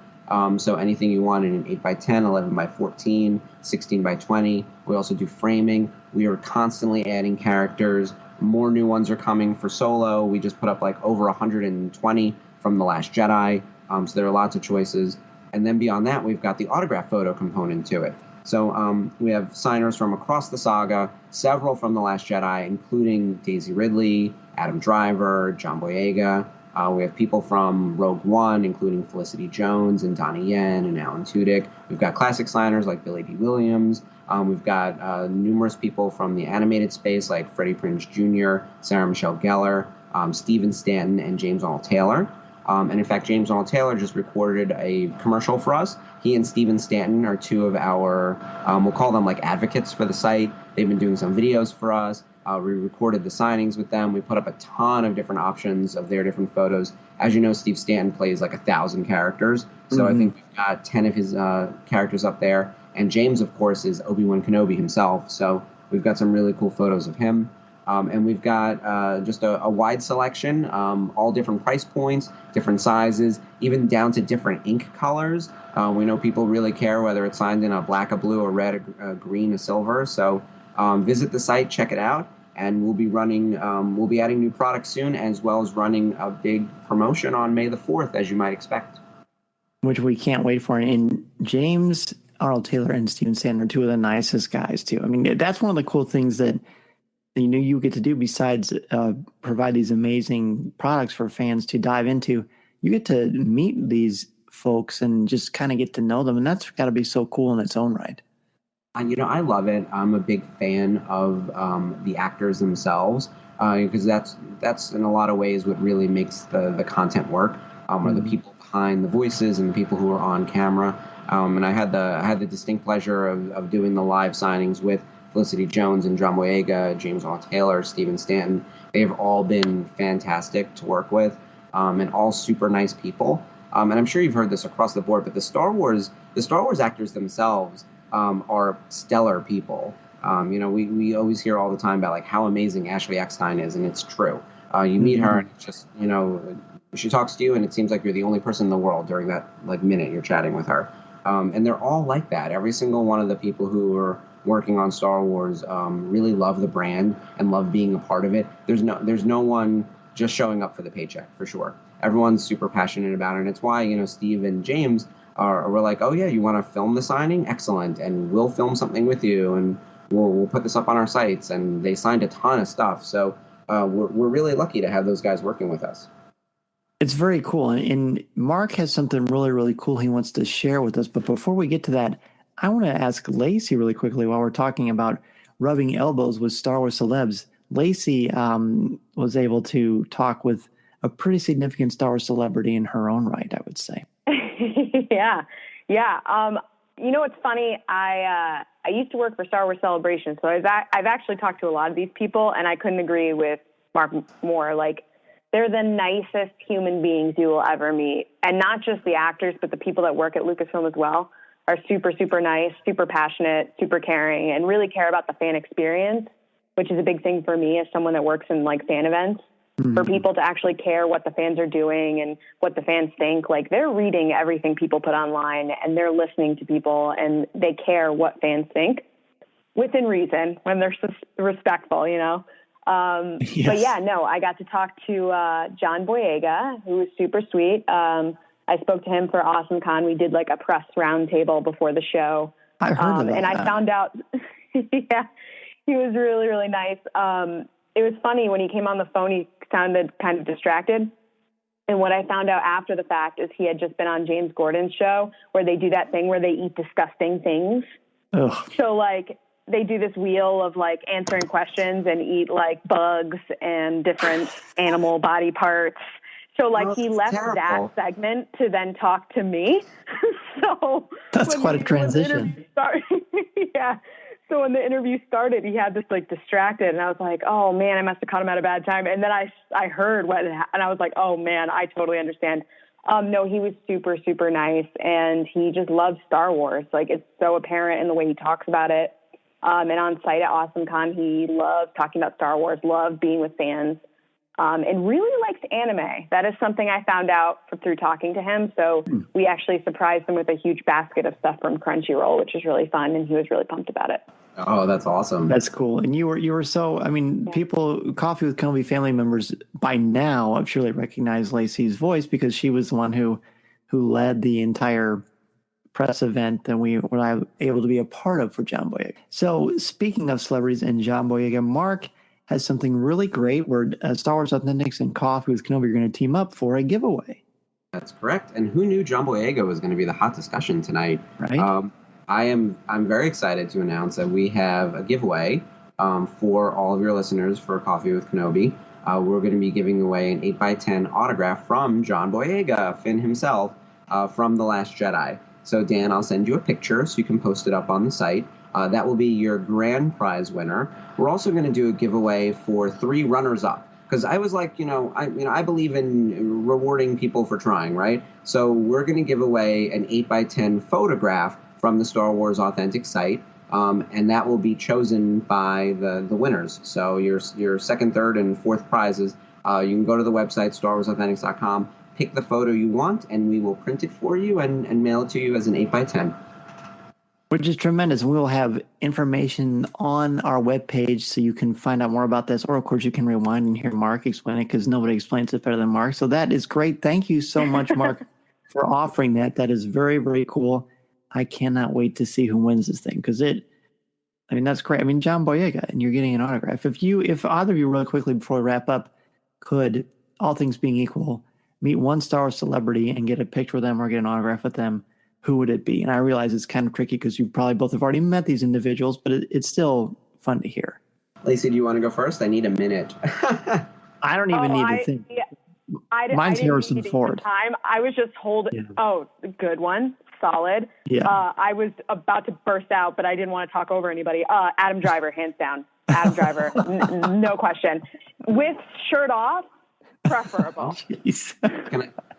So anything you want in an 8x10, 11x14, 16x20. We also do framing. We are constantly adding characters. More new ones are coming for Solo. We just put up like over 120 from The Last Jedi. So there are lots of choices. And then beyond that, we've got the autograph photo component to it. So we have signers from across the saga, several from The Last Jedi, including Daisy Ridley, Adam Driver, John Boyega. We have people from Rogue One, including Felicity Jones and Donnie Yen and Alan Tudyk. We've got classic signers like Billy D. Williams. We've got numerous people from the animated space like Freddie Prinze Jr., Sarah Michelle Gellar, Stephen Stanton, and James Arnold Taylor. And in fact, James Arnold Taylor just recorded a commercial for us. He and Steven Stanton are two of our, we'll call them like advocates for the site. They've been doing some videos for us. We recorded the signings with them. We put up a ton of different options of their different photos. As you know, Steve Stanton plays like 1,000 characters. So I think we've got 10 of his characters up there. And James, of course, is Obi-Wan Kenobi himself. So we've got some really cool photos of him. And we've got just a wide selection, all different price points, different sizes, even down to different ink colors. We know people really care whether it's signed in a black, a blue, a red, a green, a silver. So visit the site, check it out, and we'll be adding new products soon, as well as running a big promotion on May the 4th, as you might expect. Which we can't wait for. And James Arnold Taylor and Steven Stanton are two of the nicest guys, too. I mean, that's one of the cool things that you get to do besides provide these amazing products for fans to dive into. You get to meet these folks and just kind of get to know them, and that's got to be so cool in its own right. I love it. I'm a big fan of the actors themselves because that's in a lot of ways what really makes the content work. Are the people behind the voices and the people who are on camera. And I had the distinct pleasure of doing the live signings with Felicity Jones and John Boyega, James Arnold Taylor, Steven Stanton. They've all been fantastic to work with, and all super nice people. And I'm sure you've heard this across the board, but the Star Wars actors themselves are stellar people. We always hear all the time about like how amazing Ashley Eckstein is, and it's true. You meet her, and it's just she talks to you, and it seems like you're the only person in the world during that like minute you're chatting with her. And they're all like that. Every single one of the people who are working on Star Wars really love the brand and love being a part of it. There's no one just showing up for the paycheck, for sure. Everyone's super passionate about it, and it's why Steve and James we're like, oh yeah, you want to film the signing? Excellent, and we'll film something with you, and we'll put this up on our sites. And they signed a ton of stuff, so we're really lucky to have those guys working with us. It's very cool, and Mark has something really, really cool he wants to share with us. But before we get to that, I want to ask Lacey really quickly while we're talking about rubbing elbows with Star Wars celebs. Lacey was able to talk with a pretty significant Star Wars celebrity in her own right, I would say. Yeah. It's funny. I used to work for Star Wars Celebration, so I've actually talked to a lot of these people, and I couldn't agree with Mark more. Like, they're the nicest human beings you will ever meet, and not just the actors, but the people that work at Lucasfilm as well are super, super nice, super passionate, super caring, and really care about the fan experience, which is a big thing for me as someone that works in like fan events. For people to actually care what the fans are doing and what the fans think. Like, they're reading everything people put online, and they're listening to people, and they care what fans think within reason when they're respectful, Yes. But yeah, no, I got to talk to John Boyega, who was super sweet. I spoke to him for Awesome Con. We did like a press roundtable before the show. I heard of that. And I found out, yeah, he was really, really nice. It was funny when he came on the phone, he sounded kind of distracted. And what I found out after the fact is he had just been on James Gordon's show where they do that thing where they eat disgusting things. Ugh. So like they do this wheel of like answering questions and eat like bugs and different animal body parts. So like he left that segment to then talk to me. So that's quite a transition. Yeah. So when the interview started, he had this like distracted, and I was like, "Oh man, I must have caught him at a bad time." And then I heard what, and I was like, "Oh man, I totally understand." No, he was super, super nice, and he just loves Star Wars. Like, it's so apparent in the way he talks about it. And on site at Awesome Con, he loves talking about Star Wars, loved being with fans, and really likes anime. That is something I found out through talking to him. So we actually surprised him with a huge basket of stuff from Crunchyroll, which was really fun, and he was really pumped about it. Oh, that's awesome. That's cool. And you were so, people, Coffee with Kenobi family members by now have surely recognized Lacey's voice because she was the one who led the entire press event that we were able to be a part of for John Boyega. So speaking of celebrities and John Boyega, Mark has something really great where Star Wars Authentics and Coffee with Kenobi are going to team up for a giveaway. That's correct. And who knew John Boyega was going to be the hot discussion tonight? Right. I'm very excited to announce that we have a giveaway for all of your listeners for Coffee with Kenobi. we're going to be giving away an 8x10 autograph from John Boyega, Finn himself, from The Last Jedi. So, Dan, I'll send you a picture so you can post it up on the site. That will be your grand prize winner. We're also going to do a giveaway for 3 runners-up. Because I was like, I believe in rewarding people for trying, right? So we're going to give away an 8x10 photograph from the Star Wars Authentic site, and that will be chosen by the winners. So your second, third, and fourth prizes, you can go to the website, StarWarsAuthentics.com, pick the photo you want, and we will print it for you and mail it to you as an 8x10. Which is tremendous. We will have information on our webpage so you can find out more about this. Or, of course, you can rewind and hear Mark explain it because nobody explains it better than Mark. So that is great. Thank you so much, Mark, for offering that. That is very, very cool. I cannot wait to see who wins this thing because that's great. I mean, John Boyega, and you're getting an autograph. If either of you really quickly before we wrap up could, all things being equal, meet one Star Wars celebrity and get a picture with them or get an autograph with them, who would it be? And I realize it's kind of tricky because you probably both have already met these individuals, but it's still fun to hear. Lacey, do you want to go first? I need a minute. I don't even need to think. Mine's Harrison Ford. Time. I was just holding. Yeah. Oh, good one. Solid. Yeah. I was about to burst out, but I didn't want to talk over anybody. Adam Driver, hands down. Adam Driver, no question. With shirt off, preferable.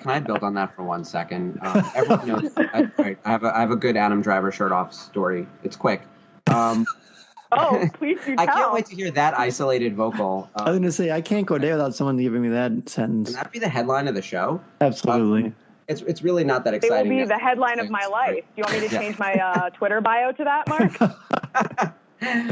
Can I build on that for 1 second? Everyone knows. I have a good Adam Driver shirt off story. It's quick. Please do tell. I can't wait to hear that isolated vocal. I was going to say, I can't go there without someone giving me that sentence. Can that be the headline of the show? Absolutely. It's really not that exciting. It will be the headline of my life. Do you want me to change my Twitter bio to that, Mark?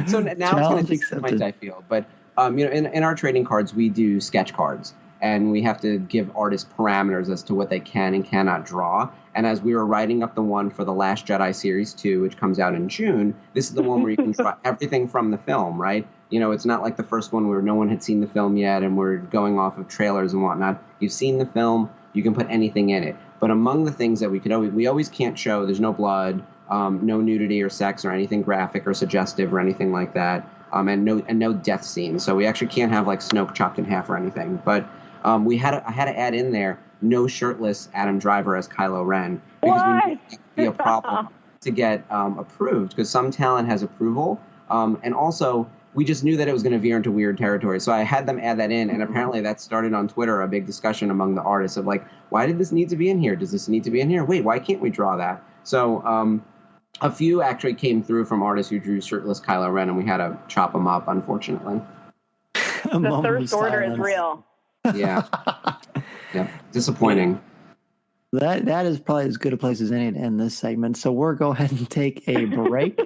So now it's going to disappoint, I feel. But in our trading cards, we do sketch cards. And we have to give artists parameters as to what they can and cannot draw. And as we were writing up the one for The Last Jedi Series 2, which comes out in June, this is the one where you can draw everything from the film, right? It's not like the first one where no one had seen the film yet and we're going off of trailers and whatnot. You've seen the film, you can put anything in it. But among the things that we always can't show, there's no blood, no nudity or sex or anything graphic or suggestive or anything like that, and no death scenes. So we actually can't have like Snoke chopped in half or anything. But I had to add in there no shirtless Adam Driver as Kylo Ren because we knew it would be a problem to get approved because some talent has approval, and also we just knew that it was going to veer into weird territory. So I had them add that in, and apparently that started on Twitter a big discussion among the artists of like, why did this need to be in here? Does this need to be in here? Wait, why can't we draw that? So a few actually came through from artists who drew shirtless Kylo Ren, and we had to chop them up, unfortunately. The thirst order is real. Yeah. Disappointing. That is probably as good a place as any to end this segment. So we'll go ahead and take a break.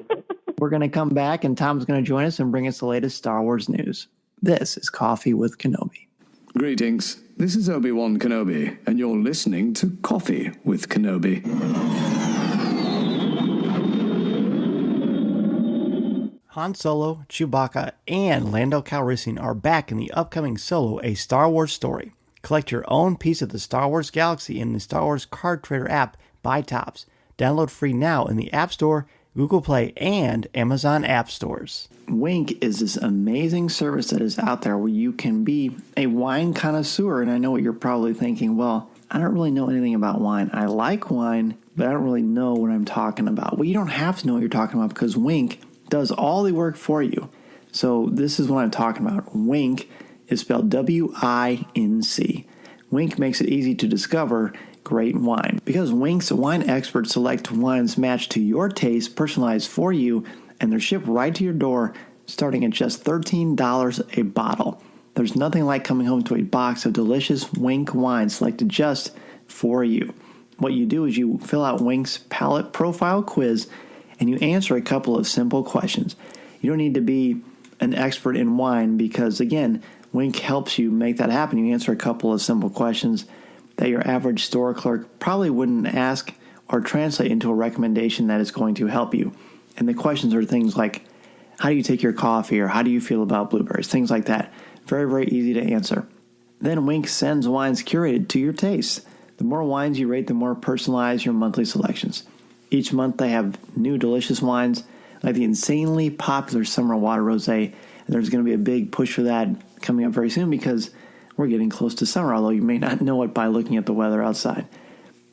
We're going to come back, and Tom's going to join us and bring us the latest Star Wars news. This is Coffee with Kenobi. Greetings. This is Obi-Wan Kenobi, and you're listening to Coffee with Kenobi. Han Solo, Chewbacca, and Lando Calrissian are back in the upcoming Solo, A Star Wars Story. Collect your own piece of the Star Wars galaxy in the Star Wars Card Trader app by Topps. Download free now in the App Store, Google Play, and Amazon App Stores. Wink is this amazing service that is out there where you can be a wine connoisseur. And I know what you're probably thinking, well, I don't really know anything about wine. I like wine, but I don't really know what I'm talking about. Well, you don't have to know what you're talking about because Wink does all the work for you. So this is what I'm talking about. Wink is spelled W-I-N-C. Wink makes it easy to discover great wine. Because Wink's wine experts select wines matched to your taste, personalized for you, and they're shipped right to your door starting at just $13 a bottle. There's nothing like coming home to a box of delicious Wink wine selected just for you. What you do is you fill out Wink's palate profile quiz and you answer a couple of simple questions. You don't need to be an expert in wine because, again, Wink helps you make that happen. You answer a couple of simple questions that your average store clerk probably wouldn't ask or translate into a recommendation that is going to help you. And the questions are things like, how do you take your coffee, or how do you feel about blueberries? Things like that. Very, very easy to answer. Then Wink sends wines curated to your taste. The more wines you rate, the more personalized your monthly selections. Each month they have new delicious wines like the insanely popular Summer Water Rosé, and there's going to be a big push for that coming up very soon because we're getting close to summer, although you may not know it by looking at the weather outside.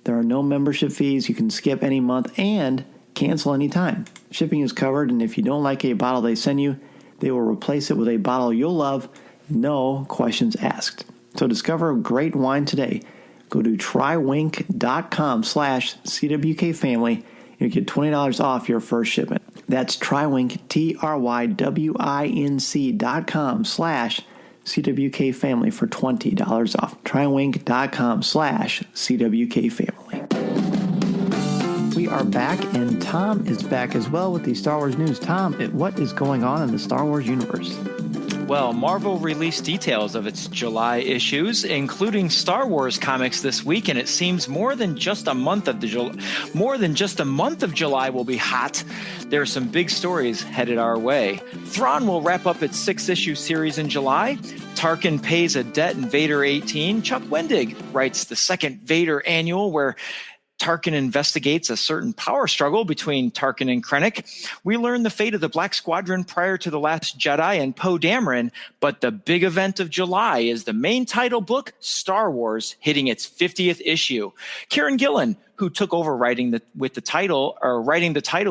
There are no membership fees. You can skip any month and cancel anytime. Shipping is covered, and if you don't like a bottle they send you, they will replace it with a bottle you'll love, no questions asked. So discover great wine today. Go to trywink.com/CWK family. You get $20 off your first shipment. That's Trywink, TRYWINC.com/CWK family for $20 off. Trywink.com/CWK family. We are back, and Tom is back as well with the Star Wars news. Tom, what is going on in the Star Wars universe? Well, Marvel released details of its July issues, including Star Wars comics this week, and it seems more than just a month of July will be hot. There are some big stories headed our way. Thrawn will wrap up its 6-issue series in July. Tarkin pays a debt in Vader 18. Chuck Wendig writes the second Vader annual, where Tarkin investigates a certain power struggle between Tarkin and Krennic. We learn the fate of the Black Squadron prior to The Last Jedi and Poe Dameron, but the big event of July is the main title book, Star Wars, hitting its 50th issue. Kieran Gillen, who took over writing the title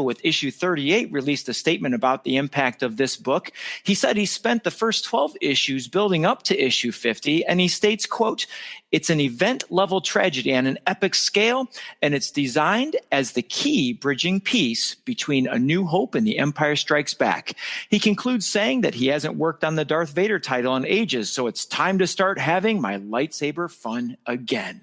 with issue 38, released a statement about the impact of this book. He said he spent the first 12 issues building up to issue 50, and he states, quote, "It's an event-level tragedy on an epic scale, and it's designed as the key bridging piece between A New Hope and The Empire Strikes Back." He concludes saying that he hasn't worked on the Darth Vader title in ages, so it's time to start having my lightsaber fun again.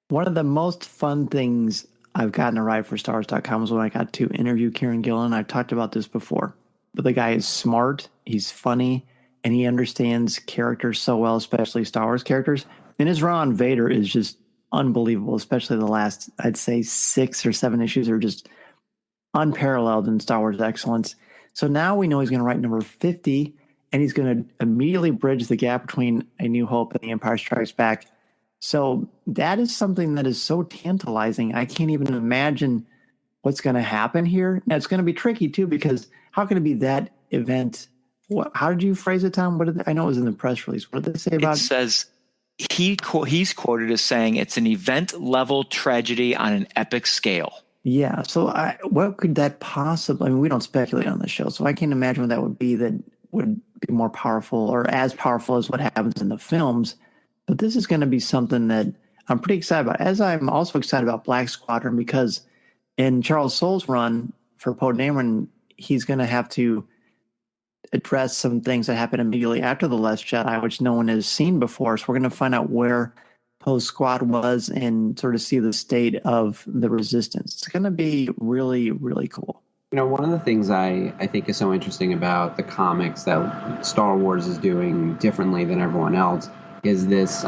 One of the most fun things I've gotten to write for StarWars.com was when I got to interview Kieran Gillen. I've talked about this before, but the guy is smart, he's funny, and he understands characters so well, especially Star Wars characters. And his run on Vader is just unbelievable, especially the last, I'd say, 6 or 7 issues are just unparalleled in Star Wars excellence. So now we know he's going to write number 50, and he's going to immediately bridge the gap between A New Hope and The Empire Strikes Back. So that is something that is so tantalizing. I can't even imagine what's going to happen here. Now, it's going to be tricky, too, because how can it be that event? How did you phrase it, Tom? I know it was in the press release. What did they say about it? It says he's quoted as saying it's an event-level tragedy on an epic scale. Yeah. So what could that possibly – I mean, we don't speculate on the show, so I can't imagine what that would be that would be more powerful or as powerful as what happens in the films. But this is going to be something that I'm pretty excited about, as I'm also excited about Black Squadron, because in Charles Soule's run for Poe Dameron, he's going to have to address some things that happen immediately after The Last Jedi, which no one has seen before. So we're going to find out where Poe's squad was and sort of see the state of the Resistance. It's going to be really, really cool. You know, one of the things I think is so interesting about the comics that Star Wars is doing differently than everyone else is this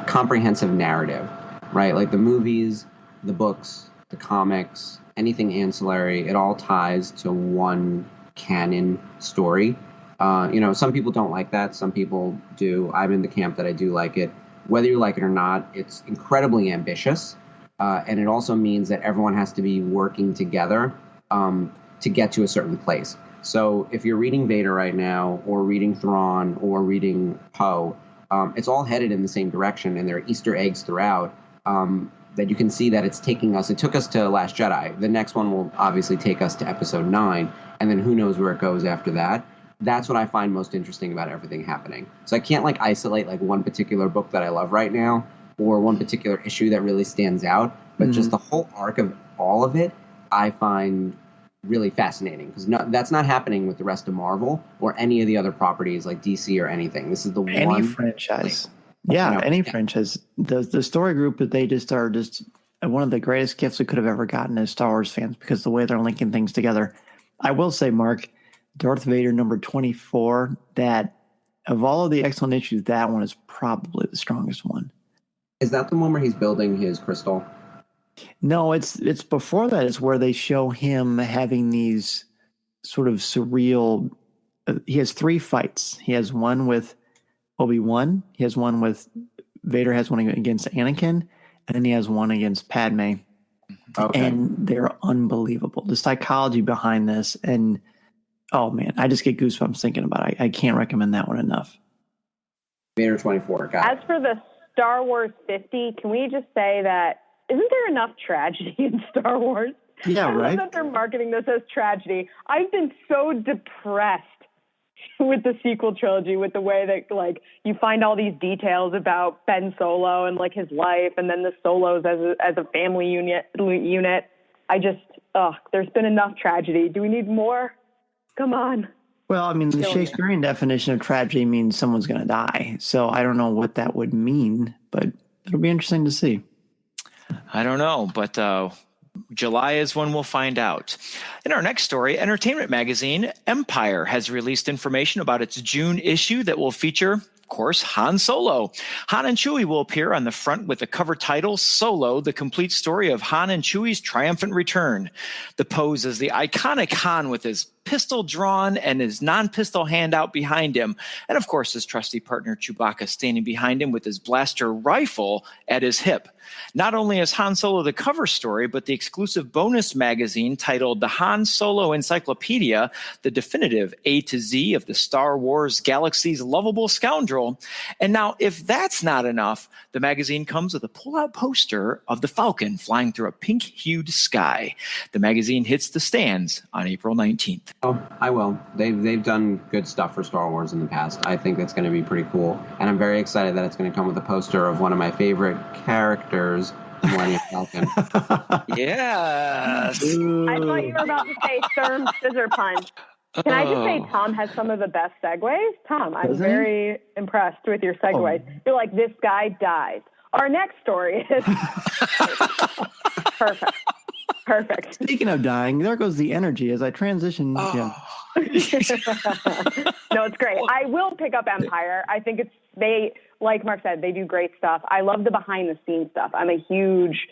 comprehensive narrative, right? Like the movies, the books, the comics, anything ancillary, it all ties to one canon story. Some people don't like that. Some people do. I'm in the camp that I do like it. Whether you like it or not, it's incredibly ambitious. And it also means that everyone has to be working together to get to a certain place. So if you're reading Vader right now, or reading Thrawn, or reading Poe, it's all headed in the same direction, and there are Easter eggs throughout that you can see that it's taking us. It took us to Last Jedi. The next one will obviously take us to Episode 9, and then who knows where it goes after that. That's what I find most interesting about everything happening. So I can't isolate one particular book that I love right now, or one particular issue that really stands out, but just the whole arc of all of it, I find really fascinating, because that's not happening with the rest of Marvel or any of the other properties like DC or anything. This is the any franchise. Any franchise. The story group that they just are just one of the greatest gifts we could have ever gotten as Star Wars fans, because the way they're linking things together. I will say, Mark, Darth Vader number 24, that of all of the excellent issues, that one is probably the strongest one. Is that the one where he's building his crystal? No, it's before that. It's where they show him having these sort of surreal. He has 3 fights. He has one with Obi-Wan. He has one with Vader. Has one against Anakin, and then he has one against Padme. Okay. And they're unbelievable. The psychology behind this, and oh man, I just get goosebumps thinking about it. I can't recommend that one enough. Vader 24. Got As for the Star Wars 50, can we just say that isn't there enough tragedy in Star Wars? Yeah, I right. love that they're marketing this as tragedy. I've been so depressed with the sequel trilogy, with the way that, like, you find all these details about Ben Solo and, like, his life, and then the Solos as a family unit. I just, there's been enough tragedy. Do we need more? Come on. Well, I mean, the Shakespearean definition of tragedy means someone's going to die. So I don't know what that would mean, but it'll be interesting to see. I don't know, but July is when we'll find out. In our next story, entertainment magazine Empire has released information about its June issue that will feature, of course, Han Solo. Han and Chewie will appear on the front with the cover title, Solo, the complete story of Han and Chewie's triumphant return. The pose is the iconic Han with his pistol drawn and his non-pistol hand out behind him. And of course, his trusty partner Chewbacca standing behind him with his blaster rifle at his hip. Not only is Han Solo the cover story, but the exclusive bonus magazine titled The Han Solo Encyclopedia, the definitive A to Z of the Star Wars galaxy's lovable scoundrel. And now, if that's not enough, the magazine comes with a pull-out poster of the Falcon flying through a pink-hued sky. The magazine hits the stands on April 19th. Oh, I will. They've done good stuff for Star Wars in the past. I think that's going to be pretty cool. And I'm very excited that it's going to come with a poster of one of my favorite characters, Millennium Falcon. Yes. I thought you were about to say Therm Scissor Punch. Can I just say Tom has some of the best segues? Tom, I'm very impressed with your segues. You're like, this guy dies. Our next story is... Perfect. Speaking of dying, there goes the energy as I transition. Yeah. No, it's great. I will pick up Empire. I think they, like Mark said, they do great stuff. I love the behind the scenes stuff. I'm a huge,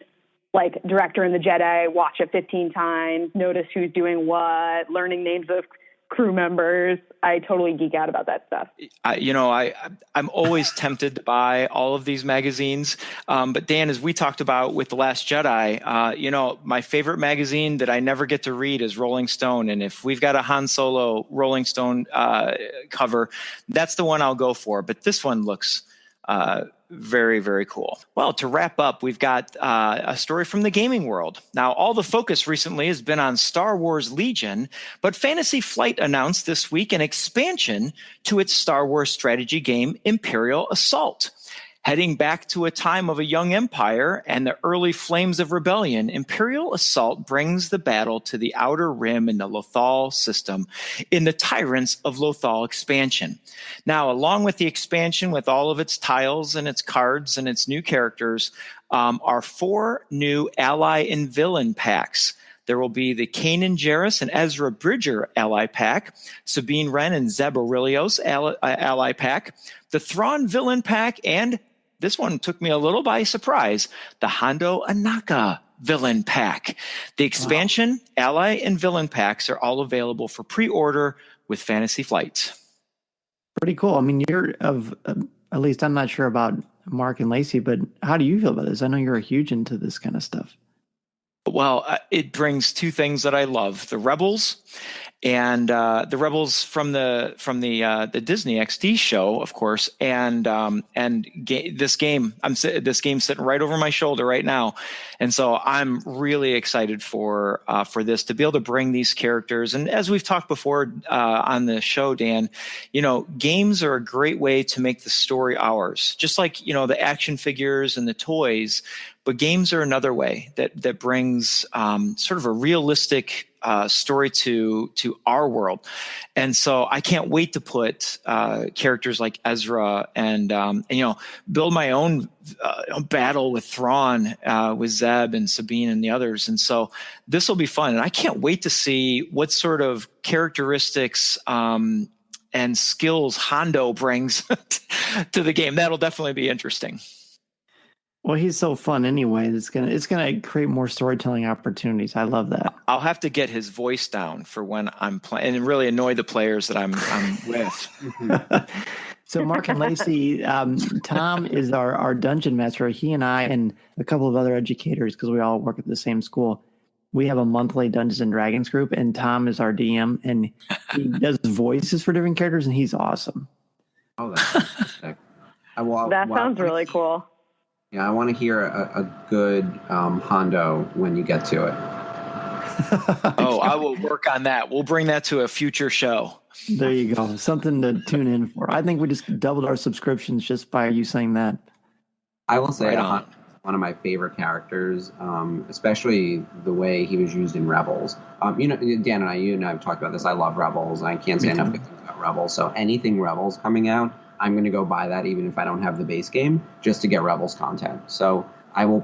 director in the Jedi, watch it 15 times, notice who's doing what, learning names of crew members. I totally geek out about that stuff. I'm always tempted to buy all of these magazines. But Dan, as we talked about with The Last Jedi, my favorite magazine that I never get to read is Rolling Stone. And if we've got a Han Solo Rolling Stone cover, that's the one I'll go for. But this one looks very, very cool. Well, to wrap up, we've got a story from the gaming world. Now, all the focus recently has been on Star Wars Legion, but Fantasy Flight announced this week an expansion to its Star Wars strategy game, Imperial Assault. Heading back to a time of a young empire and the early flames of rebellion, Imperial Assault brings the battle to the Outer Rim in the Lothal system in the Tyrants of Lothal expansion. Now, along with the expansion with all of its tiles and its cards and its new characters, are 4 new ally and villain packs. There will be the Kanan Jarrus and Ezra Bridger ally pack, Sabine Wren and Zeb Aurelios ally pack, the Thrawn villain pack, and this one took me a little by surprise, the Hondo Anaka villain pack. The expansion, ally, and villain packs are all available for pre-order with Fantasy Flight. Pretty cool. I mean, you're at least I'm not sure about Mark and Lacey, but how do you feel about this? I know you're huge into this kind of stuff. Well, it brings 2 things that I love: the Rebels, and the Rebels from the Disney XD show, of course, and this game. This game's sitting right over my shoulder right now, and so I'm really excited for this, to be able to bring these characters. And as we've talked before on the show, Dan, games are a great way to make the story ours, just like the action figures and the toys. But games are another way that brings sort of a realistic story to our world. And so I can't wait to put characters like Ezra and build my own battle with Thrawn, with Zeb and Sabine and the others. And so this will be fun. And I can't wait to see what sort of characteristics and skills Hondo brings to the game. That'll definitely be interesting. Well, he's so fun anyway. It's gonna create more storytelling opportunities. I love that. I'll have to get his voice down for when I'm playing and really annoy the players that I'm with. So Mark and Lacey, Tom is our dungeon master. He and I and a couple of other educators, because we all work at the same school, we have a monthly Dungeons and Dragons group, and Tom is our DM, and he does voices for different characters, and he's awesome. Oh, that's fantastic. That sounds really cool. Yeah, I want to hear a good Hondo when you get to it. I will work on that. We'll bring that to a future show. There you go. Something to tune in for. I think we just doubled our subscriptions just by you saying that. I will say one of my favorite characters, especially the way he was used in Rebels. Dan and I have talked about this. I love Rebels. I can't say enough good things about Rebels. So anything Rebels coming out, I'm going to go buy that even if I don't have the base game, just to get Rebels content. So I will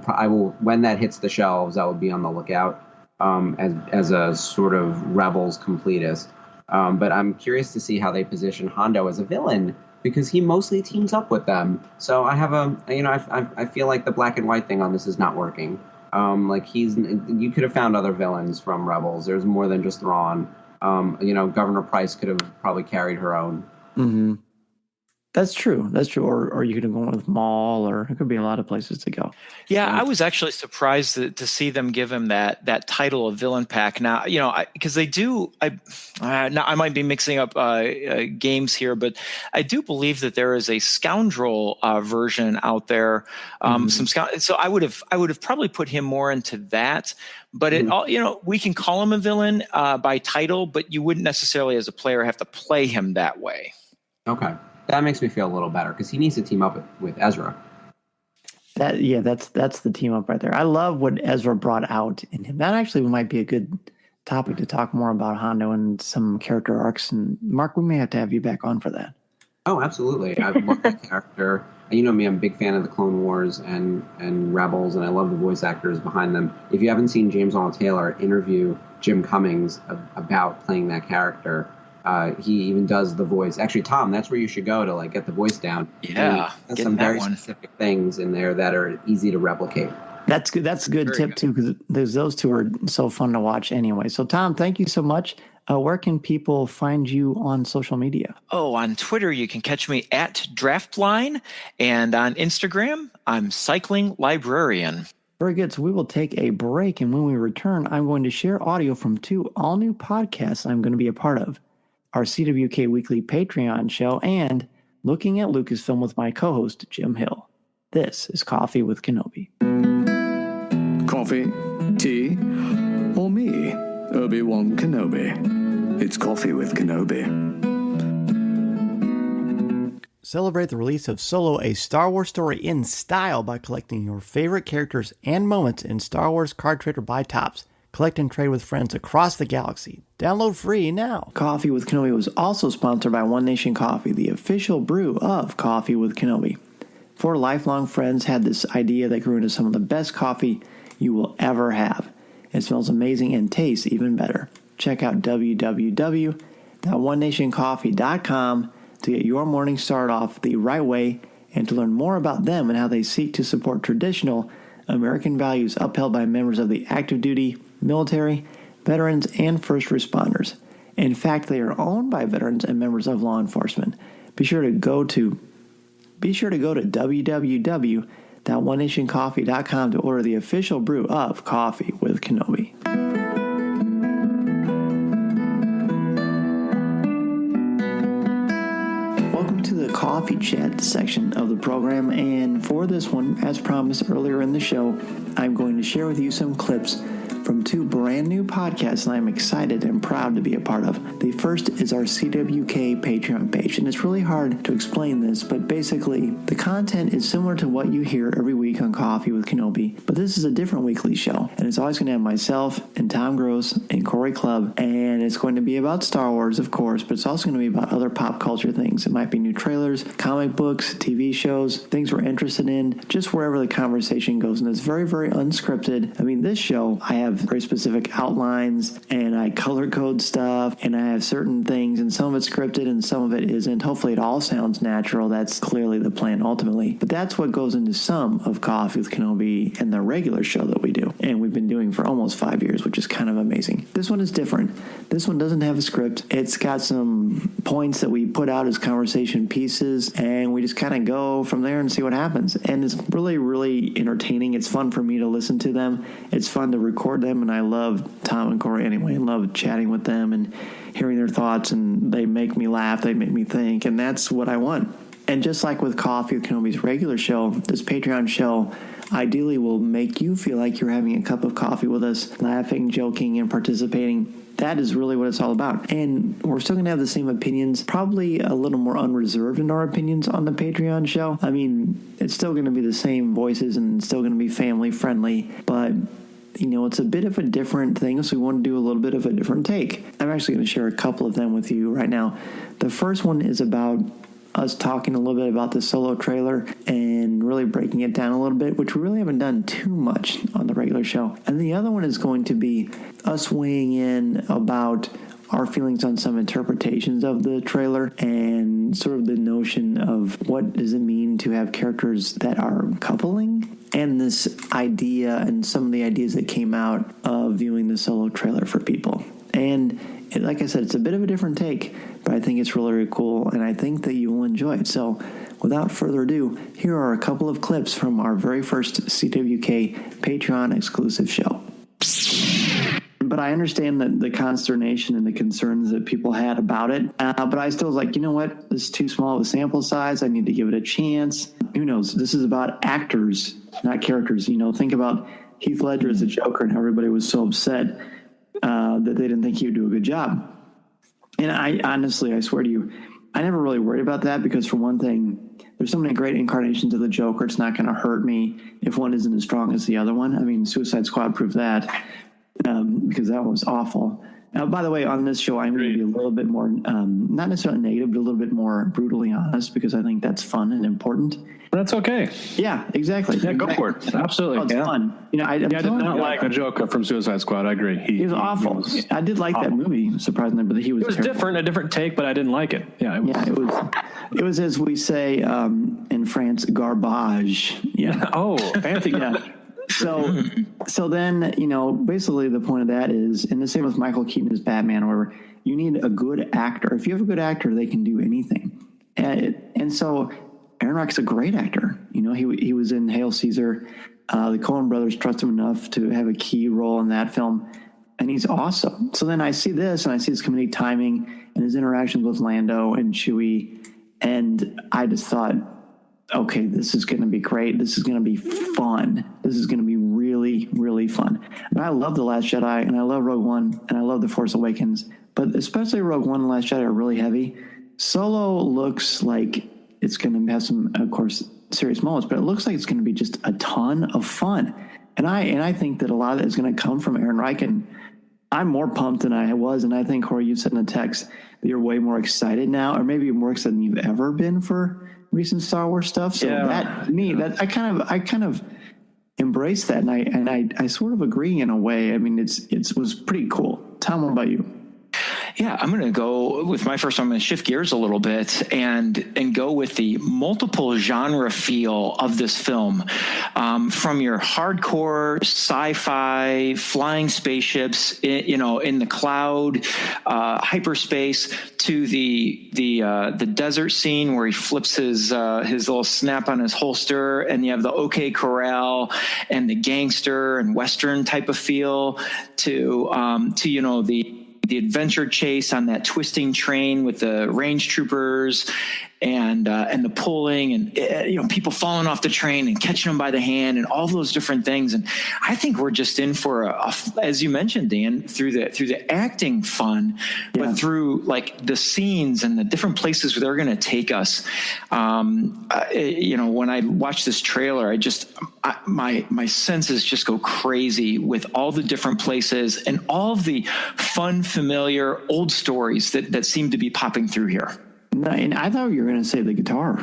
when that hits the shelves, I will be on the lookout as a sort of Rebels completist. But I'm curious to see how they position Hondo as a villain, because he mostly teams up with them. So I have I feel like the black and white thing on this is not working. You could have found other villains from Rebels. There's more than just Thrawn. Governor Price could have probably carried her own. Mm-hmm. That's true. Or you could have gone with Maul, or it could be a lot of places to go. Yeah, I was actually surprised to see them give him that title of villain pack. Now, because they do. I might be mixing up games here, but I do believe that there is a scoundrel version out there. So I would have probably put him more into that. But we can call him a villain by title, but you wouldn't necessarily, as a player, have to play him that way. Okay. That makes me feel a little better, because he needs to team up with Ezra. That's the team up right there. I love what Ezra brought out in him. That actually might be a good topic to talk more about Hondo and some character arcs. And Mark, we may have to have you back on for that. Oh, absolutely. I love that character. You know me, I'm a big fan of the Clone Wars and Rebels, and I love the voice actors behind them. If you haven't seen James Arnold Taylor interview Jim Cummings about playing that character, he even does the voice. Actually, Tom, that's where you should go to get the voice down. Yeah, there's some very specific things in there that are easy to replicate. That's good. That's a good tip too, because those two are so fun to watch anyway. So, Tom, thank you so much. Where can people find you on social media? Oh, on Twitter, you can catch me at Draftline, and on Instagram, I'm Cycling Librarian. Very good. So we will take a break, and when we return, I'm going to share audio from 2 all-new podcasts I'm going to be a part of. Our CWK Weekly Patreon show, and Looking at Lucasfilm with my co-host, Jim Hill. This is Coffee with Kenobi. Coffee, tea, or me, Obi-Wan Kenobi. It's Coffee with Kenobi. Celebrate the release of Solo, a Star Wars story in style by collecting your favorite characters and moments in Star Wars Card Trader Buy Tops. Collect and trade with friends across the galaxy. Download free now. Coffee with Kenobi was also sponsored by One Nation Coffee, the official brew of Coffee with Kenobi. 4 lifelong friends had this idea that grew into some of the best coffee you will ever have. It smells amazing and tastes even better. Check out www.onenationcoffee.com to get your morning started off the right way and to learn more about them and how they seek to support traditional American values upheld by members of the active duty, military, veterans, and first responders. In fact, they are owned by veterans and members of law enforcement. Be sure to go to www.onenationcoffee.com to order the official brew of Coffee with Kenobi. Welcome to the coffee chat section of the program, and for this one, as promised earlier in the show, I'm going to share with you some clips from 2 brand new podcasts that I'm excited and proud to be a part of. The first is our CWK Patreon page, and it's really hard to explain this, but basically the content is similar to what you hear every week on Coffee with Kenobi, but this is a different weekly show, and it's always going to have myself and Tom Gross and Corey Clubb, and it's going to be about Star Wars, of course, but it's also going to be about other pop culture things. It might be new trailers, comic books, TV shows, things we're interested in, just wherever the conversation goes, and it's very, very unscripted. I mean, this show, I have very specific outlines, and I color code stuff, and I have certain things, and some of it's scripted and some of it isn't. Hopefully it all sounds natural. That's clearly the plan ultimately. But that's what goes into some of Coffee with Kenobi and the regular show that we do. And we've been doing for almost 5 years, which is kind of amazing. This one is different. This one doesn't have a script. It's got some points that we put out as conversation pieces, and we just kind of go from there and see what happens. And it's really, really entertaining. It's fun for me to listen to them. It's fun to record them, and I love Tom and Corey anyway. I love chatting with them and hearing their thoughts, and they make me laugh. They make me think, and that's what I want. And just like with Coffee with Kenobi's regular show, this Patreon show ideally will make you feel like you're having a cup of coffee with us, laughing, joking, and participating. That is really what it's all about. And we're still going to have the same opinions, probably a little more unreserved in our opinions on the Patreon show. I mean, it's still going to be the same voices and it's still going to be family friendly, but it's a bit of a different thing, so we want to do a little bit of a different take. I'm actually going to share a couple of them with you right now. The first one is about us talking a little bit about the Solo trailer and really breaking it down a little bit, which we really haven't done too much on the regular show. And the other one is going to be us weighing in about our feelings on some interpretations of the trailer and sort of the notion of what does it mean to have characters that are coupling, and this idea and some of the ideas that came out of viewing the Solo trailer for people. And like I said, it's a bit of a different take, but I think it's really, really cool, and I think that you will enjoy it. So without further ado, here are a couple of clips from our very first CWK Patreon exclusive show. But I understand that the consternation and the concerns that people had about it. But I still was like, you know what? This is too small of a sample size. I need to give it a chance. Who knows? This is about actors, not characters. Think about Heath Ledger as the Joker and how everybody was so upset that they didn't think he would do a good job. And I honestly, I swear to you, I never really worried about that because, for one thing, there's so many great incarnations of the Joker. It's not going to hurt me if one isn't as strong as the other one. I mean, Suicide Squad proved that. Because that was awful. By the way, on this show, I'm going to be a little bit more, not necessarily negative, but a little bit more brutally honest, because I think that's fun and important. That's okay. Yeah, exactly. Yeah, go for it. Absolutely. Oh, it's fun. I did not like the Joker from Suicide Squad. I agree. He was awful. I did like that movie, surprisingly, but he was It was terrible. different, a different take, but I didn't like it. Yeah, it was as we say in France, garbage. Yeah. Oh, fancy. Yeah. So then, basically the point of that is, and the same with Michael Keaton as Batman or whatever, you need a good actor. If you have a good actor, they can do anything. And so Aaron Rock's a great actor. He was in Hail Caesar. The Coen brothers trust him enough to have a key role in that film, and he's awesome. So then I see this, and I see his comedic timing and his interactions with Lando and Chewie, and I just thought, okay, this is going to be great. This is going to be fun. This is going to be really, really fun. And I love The Last Jedi, and I love Rogue One, and I love The Force Awakens, but especially Rogue One and Last Jedi are really heavy. Solo looks like it's going to have some, of course, serious moments, but it looks like it's going to be just a ton of fun. And I think that a lot of that is going to come from Aaron Reich, and I'm more pumped than I was. And I think, Corey, you said in the text that you're way more excited now, or maybe more excited than you've ever been for recent Star Wars stuff. So I kind of embrace that, and I sort of agree in a way. I mean, it was pretty cool. Tom, what about you? Yeah, I'm going to go with my first one. I'm going to shift gears a little bit and go with the multiple genre feel of this film, from your hardcore sci-fi flying spaceships, in the cloud, hyperspace, to the desert scene where he flips his little snap on his holster, and you have the OK Corral and the gangster and Western type of feel, to the adventure chase on that twisting train with the range troopers and the pulling and people falling off the train and catching them by the hand and all those different things. And I think we're just in for as you mentioned, Dan, through the acting fun, but through like the scenes and the different places where they're going to take us. When I watch this trailer, my senses just go crazy with all the different places and all of the fun, familiar old stories that seem to be popping through here. And I thought you were going to say the guitar.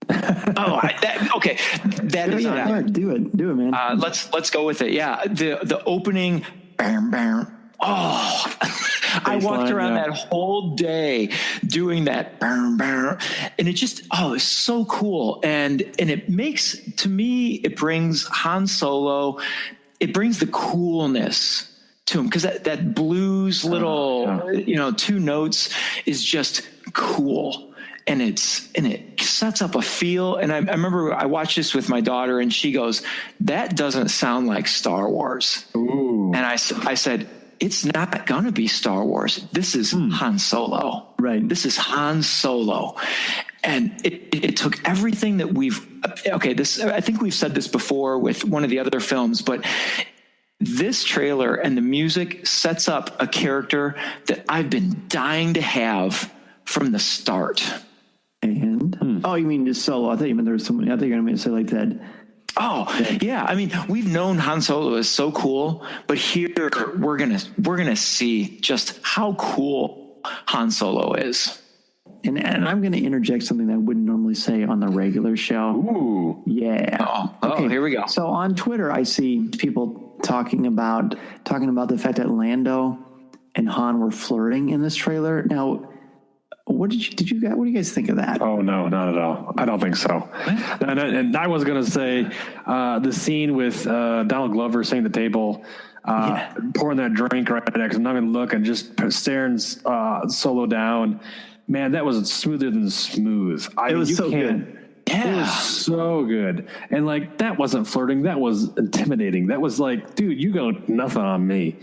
Okay. That is on there. Do it, man. Let's go with it. Yeah. The opening. Bam, bam. Oh, I walked around that whole day doing that, and it just, it's so cool. And it makes, to me, it brings Han Solo, it brings the coolness to him, because that blues little, two notes is just cool. And it sets up a feel. And I remember I watched this with my daughter, and she goes, "That doesn't sound like Star Wars." Ooh. And I said, "It's not going to be Star Wars. This is Han Solo. Right. This is Han Solo." And it took everything that I think we've said this before with one of the other films, but this trailer and the music sets up a character that I've been dying to have from the start. And oh, you mean just Solo? I thought you meant there was somebody. I thought you were going to say like that. Oh yeah, I mean, we've known Han Solo is so cool, but here we're gonna see just how cool Han Solo is. And I'm going to interject something that I wouldn't normally say on the regular show. Ooh, yeah. Okay, here we go. So on Twitter, I see people talking about the fact that Lando and Han were flirting in this trailer. Now, what do you guys think of that? Oh no, not at all. I don't think so. And I was going to say the scene with Donald Glover sitting at the table, pouring that drink right next, not even looking, just staring Solo down. Man, that was smoother than smooth. It was so good. Yeah. It was so good. And like, that wasn't flirting. That was intimidating. That was like, dude, you got nothing on me.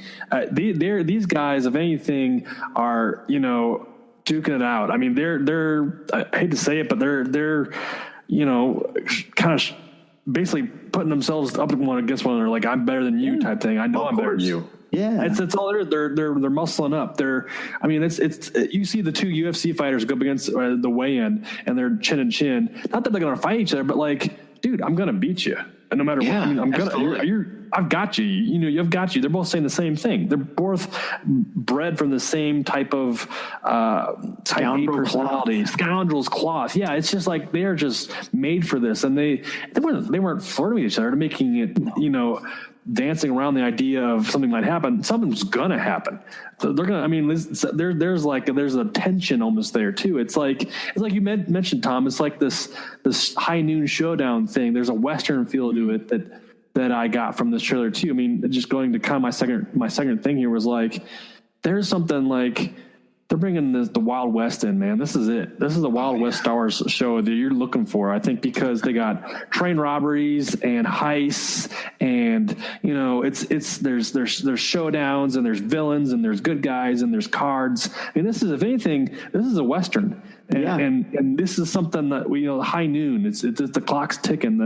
These guys, if anything, are, duking it out. I mean, they're I hate to say it, but they're kind of basically putting themselves up one against one another, like, I'm better than you type thing. I know I'm better than you. Yeah, it's all they're muscling up. It's you see the two UFC fighters go up against the weigh-in, and they're chin and chin. Not that they're going to fight each other, but like, dude, I'm going to beat you, and no matter what. I mean, I've got you. You've got you. They're both saying the same thing. They're both bred from the same type of type A personality, scoundrels cloth. Yeah, it's just like they're just made for this, and they weren't flirting with each other. They're making it, dancing around the idea of something might happen. Something's gonna happen. So they're gonna. I mean, there's a tension almost there too. It's like you mentioned, Tom. It's like this high noon showdown thing. There's a Western feel to it that I got from this trailer too. I mean, just going to kind of my second thing here was like, there's something like they're bringing the Wild West in, man. This is it. This is the Wild West Star Wars show that you're looking for, I think, because they got train robberies and heists, and there's showdowns, and there's villains, and there's good guys, and there's cards. I mean, this is, if anything, this is a Western. And this is something that high noon. It's the clock's ticking.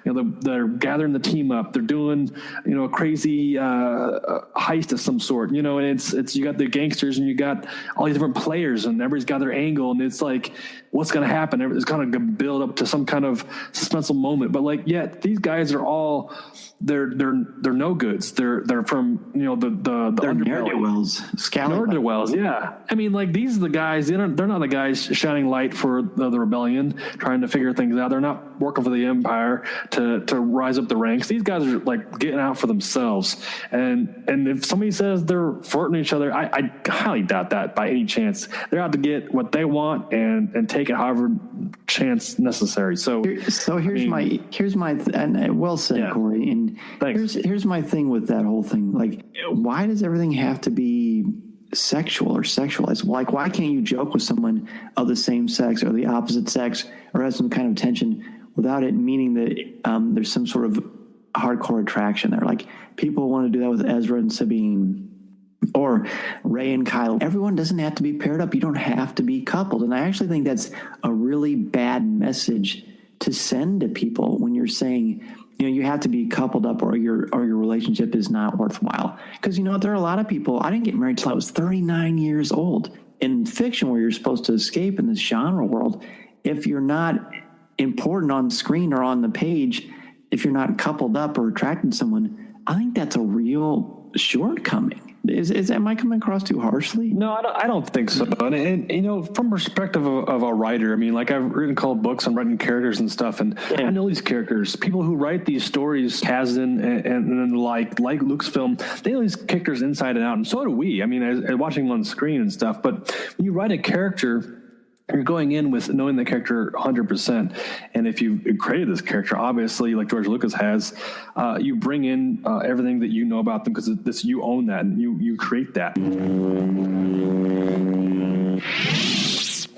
They're gathering the team up. They're doing a crazy heist of some sort. And it's you got the gangsters and you got all these different players, and everybody's got their angle, and it's like, what's going to happen? It's kind of build up to some kind of suspenseful moment. But these guys are all they're no goods. They're from the ne'er-do-wells. Ne'er-do-wells, yeah. I mean, like, these are the guys. They're not the guys shining light for the rebellion, trying to figure things out. They're not working for the Empire to rise up the ranks. These guys are like getting out for themselves. And if somebody says they're flirting each other, I highly doubt that by any chance. They're out to get what they want and take it however chance necessary. So here's my and well said, Corey. And here's my thing with that whole thing. Like, why does everything have to be sexual or sexualized? Like, why can't you joke with someone of the same sex or the opposite sex or have some kind of tension without it meaning that there's some sort of hardcore attraction there? Like, people want to do that with Ezra and Sabine or Rey and Kylo. Everyone doesn't have to be paired up. You don't have to be coupled. And I actually think that's a really bad message to send to people when you're saying, you have to be coupled up or your relationship is not worthwhile. Because, there are a lot of people. I didn't get married till I was 39 years old. In fiction, where you're supposed to escape in this genre world, if you're not important on screen or on the page, if you're not coupled up or attracted to someone, I think that's a real shortcoming. Am I coming across too harshly? No, I don't think so. And from perspective of a writer, I mean, like, I've written cold books on writing characters and stuff, and I know these characters. People who write these stories, Kasdan and like Lucasfilm, they know these characters inside and out, and so do we. I mean, as watching them on screen and stuff. But when you write a character, you're going in with knowing the character 100%. And if you created this character, obviously, like George Lucas has, you bring in everything that you know about them, because you own that and you create that.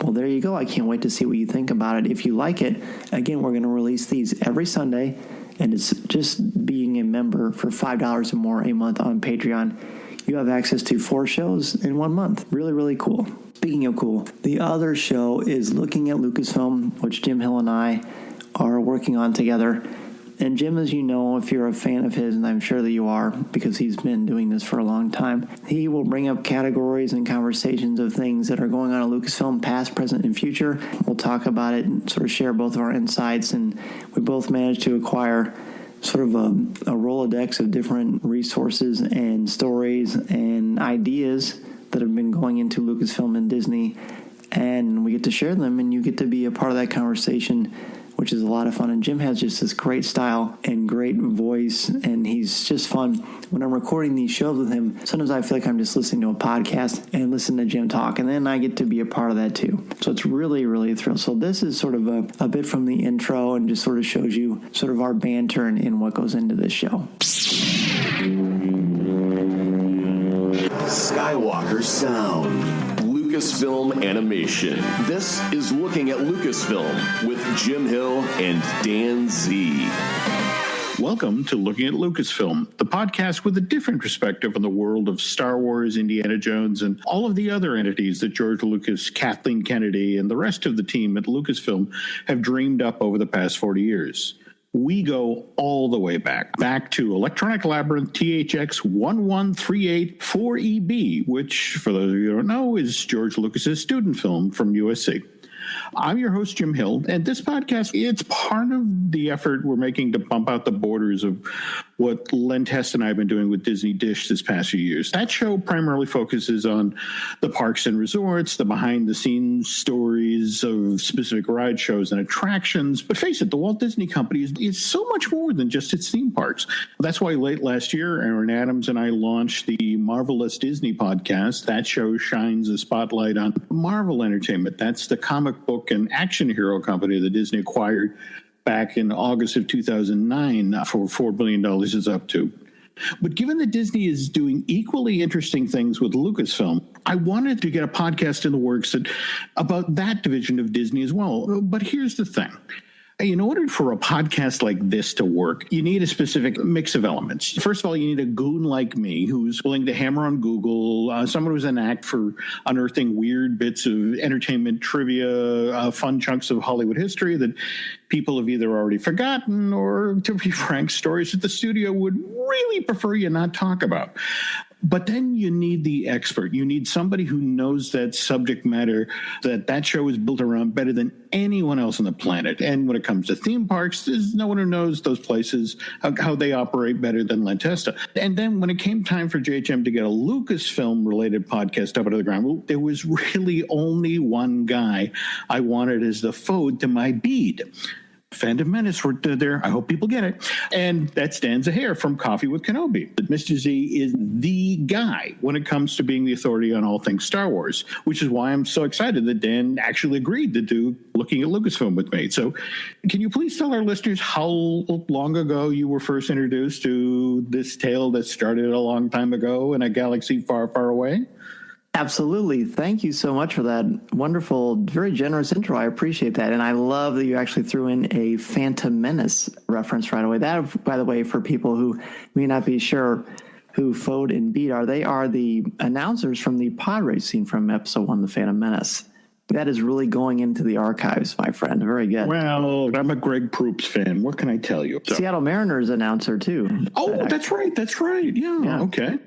Well, there you go. I can't wait to see what you think about it. If you like it, again, we're going to release these every Sunday, and it's just being a member for $5 or more a month on Patreon. You have access to 4 shows in 1 month. Really, really cool. Speaking of cool, the other show is Looking at Lucasfilm, which Jim Hill and I are working on together. And Jim, as you know, if you're a fan of his, and I'm sure that you are, because he's been doing this for a long time, he will bring up categories and conversations of things that are going on at Lucasfilm, past, present, and future. We'll talk about it and sort of share both of our insights, and we both managed to acquire sort of a Rolodex of different resources and stories and ideas that have been going into Lucasfilm and Disney, and we get to share them, and you get to be a part of that conversation, which is a lot of fun. And Jim has just this great style and great voice, and he's just fun. When I'm recording these shows with him, sometimes I feel like I'm just listening to a podcast and listening to Jim talk, and then I get to be a part of that too. So it's really, really a thrill. So this is sort of a bit from the intro and just sort of shows you sort of our banter and what goes into this show. Skywalker Sound. Lucasfilm Animation. This is Looking at Lucasfilm with Jim Hill and Dan Z. Welcome to Looking at Lucasfilm, the podcast with a different perspective on the world of Star Wars, Indiana Jones, and all of the other entities that George Lucas, Kathleen Kennedy, and the rest of the team at Lucasfilm have dreamed up over the past 40 years. We go all the way back to Electronic Labyrinth THX 11384EB, which, for those of you who don't know, is George Lucas's student film from USC. I'm your host, Jim Hill, and this podcast, it's part of the effort we're making to bump out the borders of what Len Test and I have been doing with Disney Dish this past few years. That show primarily focuses on the parks and resorts, the behind-the-scenes stories of specific ride shows and attractions. But face it, the Walt Disney Company is so much more than just its theme parks. That's why late last year, Aaron Adams and I launched the Marvelous Disney podcast. That show shines a spotlight on Marvel Entertainment. That's the comic book and action hero company that Disney acquired back in August of 2009 for $4 billion is up to. But given that Disney is doing equally interesting things with Lucasfilm, I wanted to get a podcast in the works about that division of Disney as well. But here's the thing. In order for a podcast like this to work, you need a specific mix of elements. First of all, you need a goon like me who's willing to hammer on Google, someone who's an act for unearthing weird bits of entertainment trivia, fun chunks of Hollywood history that people have either already forgotten or, to be frank, stories that the studio would really prefer you not talk about. But then you need the expert. You need somebody who knows that subject matter that show is built around better than anyone else on the planet. And when it comes to theme parks, there's no one who knows those places, how they operate better than Len Testa. And then when it came time for JHM to get a Lucasfilm-related podcast up out of the ground, well, there was really only one guy I wanted as the foe to my bead. Phantom Menace were there. I hope people get it. And that's Dan Zahair from Coffee with Kenobi. Mr. Z is the guy when it comes to being the authority on all things Star Wars, which is why I'm so excited that Dan actually agreed to do Looking at Lucasfilm with me. So can you please tell our listeners how long ago you were first introduced to this tale that started a long time ago in a galaxy far, far away? Absolutely. Thank you so much for that wonderful, very generous intro. I appreciate that. And I love that you actually threw in a Phantom Menace reference right away. That, by the way, for people who may not be sure who Fode and Beat are, they are the announcers from the pod race scene from episode 1, The Phantom Menace. That is really going into the archives, my friend. Very good. Well, I'm a Greg Proops fan. What can I tell you? So. Seattle Mariners announcer, too. Oh, that's right. That's right. Yeah. Okay.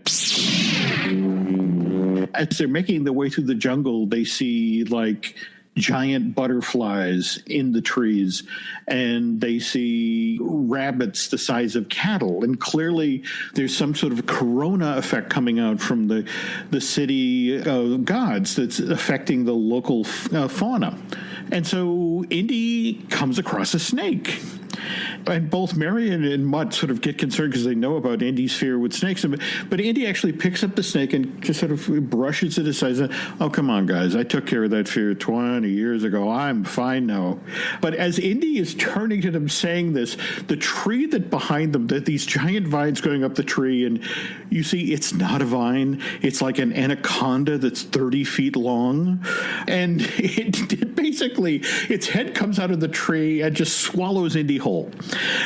As they're making their way through the jungle, they see like giant butterflies in the trees, and they see rabbits the size of cattle. And clearly there's some sort of corona effect coming out from the city of gods that's affecting the local fauna. And so Indy comes across a snake. And both Marion and Mutt sort of get concerned because they know about Indy's fear with snakes. But Indy actually picks up the snake and just sort of brushes it aside. Oh, come on, guys. I took care of that fear 20 years ago. I'm fine now. But as Indy is turning to them saying this, the tree that behind them, these giant vines going up the tree, and you see it's not a vine. It's like an anaconda that's 30 feet long. And it basically, its head comes out of the tree and just swallows Indy whole. hole.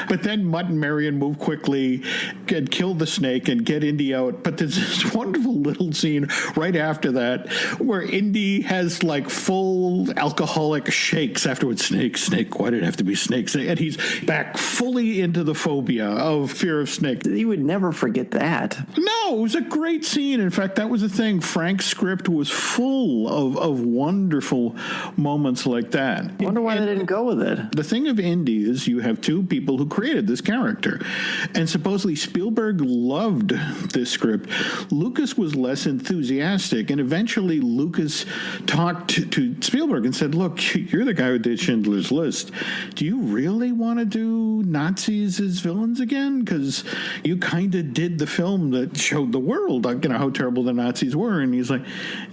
But then Mutt and Marion move quickly and kill the snake and get Indy out. But there's this wonderful little scene right after that where Indy has like full alcoholic shakes afterwards. Snake, why did it have to be snake? And he's back fully into the phobia of fear of snake. You would never forget that. No, it was a great scene. In fact, that was the thing. Frank's script was full of wonderful moments like that. I wonder why they didn't go with it. The thing of Indy is you have two people who created this character. And supposedly Spielberg loved this script. Lucas was less enthusiastic. And eventually Lucas talked to Spielberg and said, look, you're the guy who did Schindler's List. Do you really want to do Nazis as villains again? Because you kind of did the film that showed the world, how terrible the Nazis were. And he's like,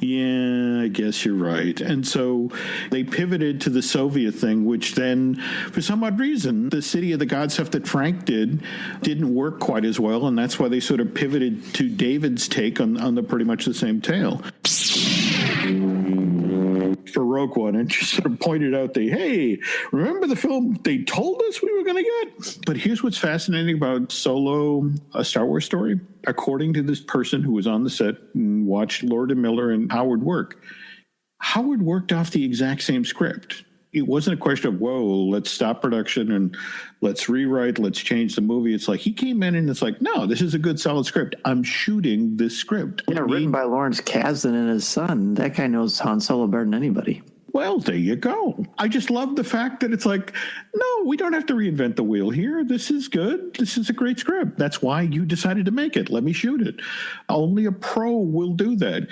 yeah, I guess you're right. And so they pivoted to the Soviet thing, which then, for some odd reason, the City of the God stuff that Frank didn't work quite as well. And that's why they sort of pivoted to David's take on the pretty much the same tale. For Rogue One, and just sort of pointed out hey, remember the film they told us we were going to get? But here's what's fascinating about Solo, A Star Wars Story. According to this person who was on the set and watched Lord and Miller and Howard work, Howard worked off the exact same script. It wasn't a question of, whoa, let's stop production and let's rewrite, let's change the movie. It's like he came in and it's like, no, this is a good, solid script. I'm shooting this script. Yeah, written by Lawrence Kasdan and his son. That guy knows Han Solo better than anybody. Well, there you go. I just love the fact that it's like, no, we don't have to reinvent the wheel here. This is good. This is a great script. That's why you decided to make it. Let me shoot it. Only a pro will do that.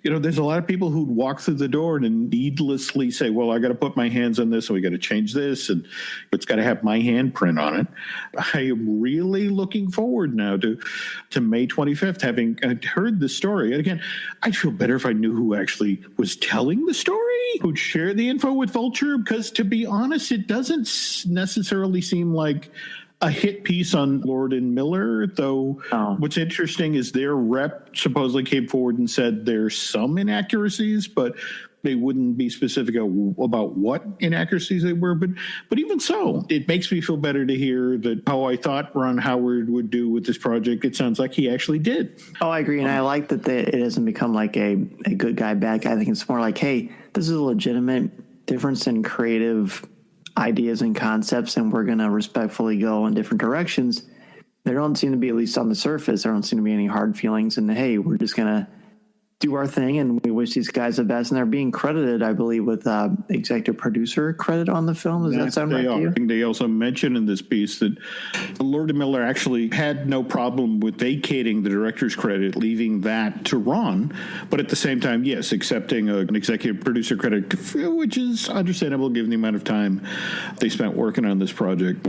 There's a lot of people who'd walk through the door and needlessly say, well, I got to put my hands on this, and we got to change this, and it's got to have my handprint on it. I am really looking forward now to May 25th, having heard the story. And again, I'd feel better if I knew who actually was telling the story, who'd share the info with Vulture, because to be honest, it doesn't necessarily seem like a hit piece on Lord and Miller, though. What's interesting is their rep supposedly came forward and said there's some inaccuracies, but they wouldn't be specific about what inaccuracies they were. But even so, it makes me feel better to hear that how I thought Ron Howard would do with this project, it sounds like he actually did. Oh, I agree. And I like that it hasn't become like a good guy, bad guy. I think it's more like, hey, this is a legitimate difference in creative ideas and concepts, and we're going to respectfully go in different directions. There don't seem to be, at least on the surface, there don't seem to be any hard feelings. And hey, we're just going to do our thing, and we wish these guys the best. And they're being credited, I believe, with executive producer credit on the film. Does that sound right to you? They also mentioned in this piece that Lord and Miller actually had no problem with vacating the director's credit, leaving that to Ron. But at the same time, yes, accepting an executive producer credit, which is understandable given the amount of time they spent working on this project.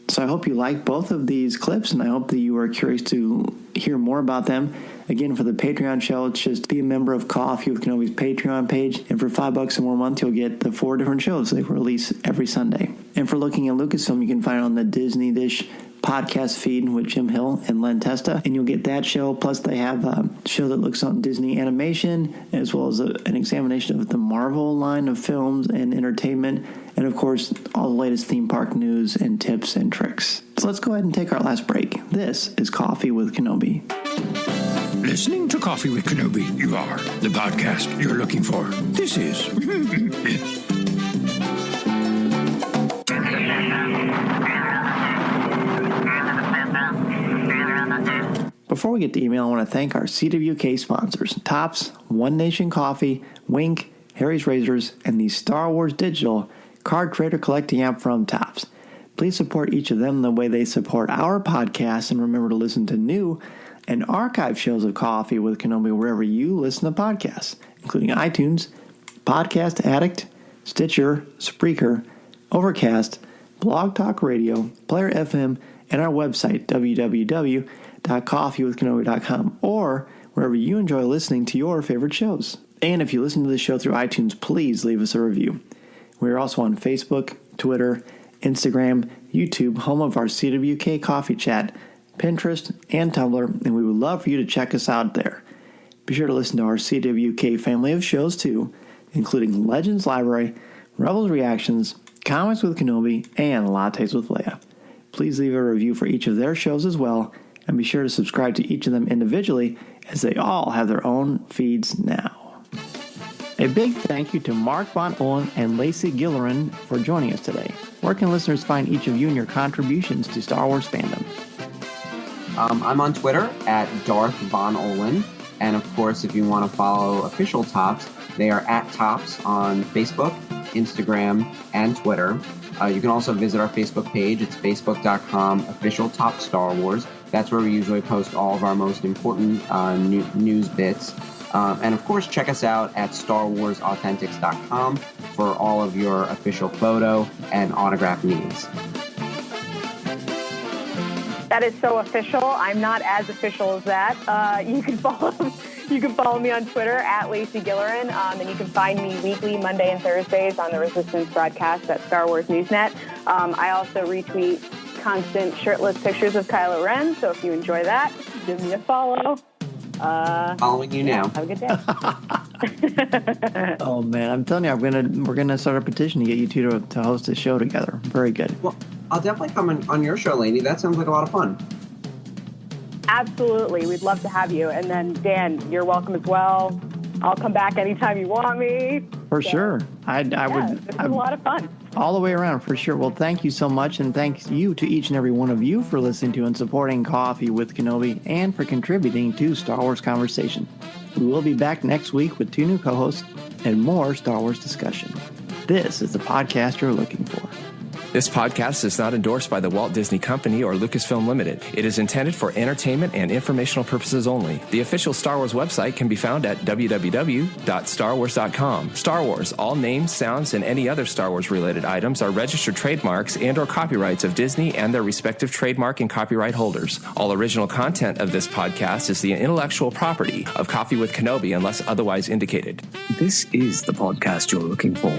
So I hope you like both of these clips, and I hope that you are curious to hear more about them. Again, for the Patreon show, it's just be a member of Coffee with Kenobi's Patreon page, and for $5 or more a month, you'll get the 4 different shows they release every Sunday. And for looking at Lucasfilm, you can find it on the Disney Dish podcast feed with Jim Hill and Len Testa, and you'll get that show. Plus, they have a show that looks on Disney animation, as well as an examination of the Marvel line of films and entertainment, and of course, all the latest theme park news and tips and tricks. So let's go ahead and take our last break. This is Coffee with Kenobi. Listening to Coffee with Kenobi, you are the podcast you're looking for. This is... Before we get to email, I want to thank our CWK sponsors, Tops, One Nation Coffee, Wink, Harry's Razors, and the Star Wars Digital card trader collecting app from Tops. Please support each of them the way they support our podcast, and remember to listen to new and archive shows of Coffee with Kenobi wherever you listen to podcasts, including iTunes, Podcast Addict, Stitcher, Spreaker, Overcast, Blog Talk Radio, Player FM, and our website, www.coffeewithkenobi.com, or wherever you enjoy listening to your favorite shows. And if you listen to the show through iTunes, please leave us a review. We are also on Facebook, Twitter, Instagram, YouTube, home of our CWK Coffee Chat, Pinterest, and Tumblr, and we would love for you to check us out there. Be sure to listen to our CWK family of shows too, including Legends Library, Rebels Reactions, Comics with Kenobi, and Lattes with Leia. Please leave a review for each of their shows as well, and be sure to subscribe to each of them individually, as they all have their own feeds now. A big thank you to Mark Von Olin and Lacey Gillerin for joining us today. Where can listeners find each of you and your contributions to Star Wars fandom? I'm on Twitter at Darth Von Olin. And of course, if you want to follow Official Tops, they are at Tops on Facebook, Instagram, and Twitter. You can also visit our Facebook page. It's facebook.com/officialtopstarwars. That's where we usually post all of our most important news bits. And of course, check us out at StarWarsAuthentics.com for all of your official photo and autograph needs. That is so official. I'm not as official as that. You can follow me on Twitter at Lacey Gillerin, and you can find me weekly, Monday and Thursdays, on the Resistance broadcast at Star Wars Newsnet. I also retweet constant shirtless pictures of Kylo Ren, so if you enjoy that, give me a follow. Following you now. Have a good day. Oh man, I'm telling you, we're gonna start a petition to get you two to host a show together. Very good. Well, I'll definitely come on your show, lady. That sounds like a lot of fun. Absolutely, we'd love to have you. And then Dan, you're welcome as well. I'll come back anytime you want me. For sure. I would. This is a lot of fun. All the way around, for sure. Well, thank you so much, and thanks you to each and every one of you for listening to and supporting Coffee with Kenobi, and for contributing to Star Wars Conversation. We will be back next week with 2 new co-hosts and more Star Wars discussion. This is the podcast you're looking for. This podcast is not endorsed by the Walt Disney Company or Lucasfilm Limited. It is intended for entertainment and informational purposes only. The official Star Wars website can be found at www.starwars.com. Star Wars, all names, sounds, and any other Star Wars-related items are registered trademarks and or copyrights of Disney and their respective trademark and copyright holders. All original content of this podcast is the intellectual property of Coffee with Kenobi unless otherwise indicated. This is the podcast you're looking for.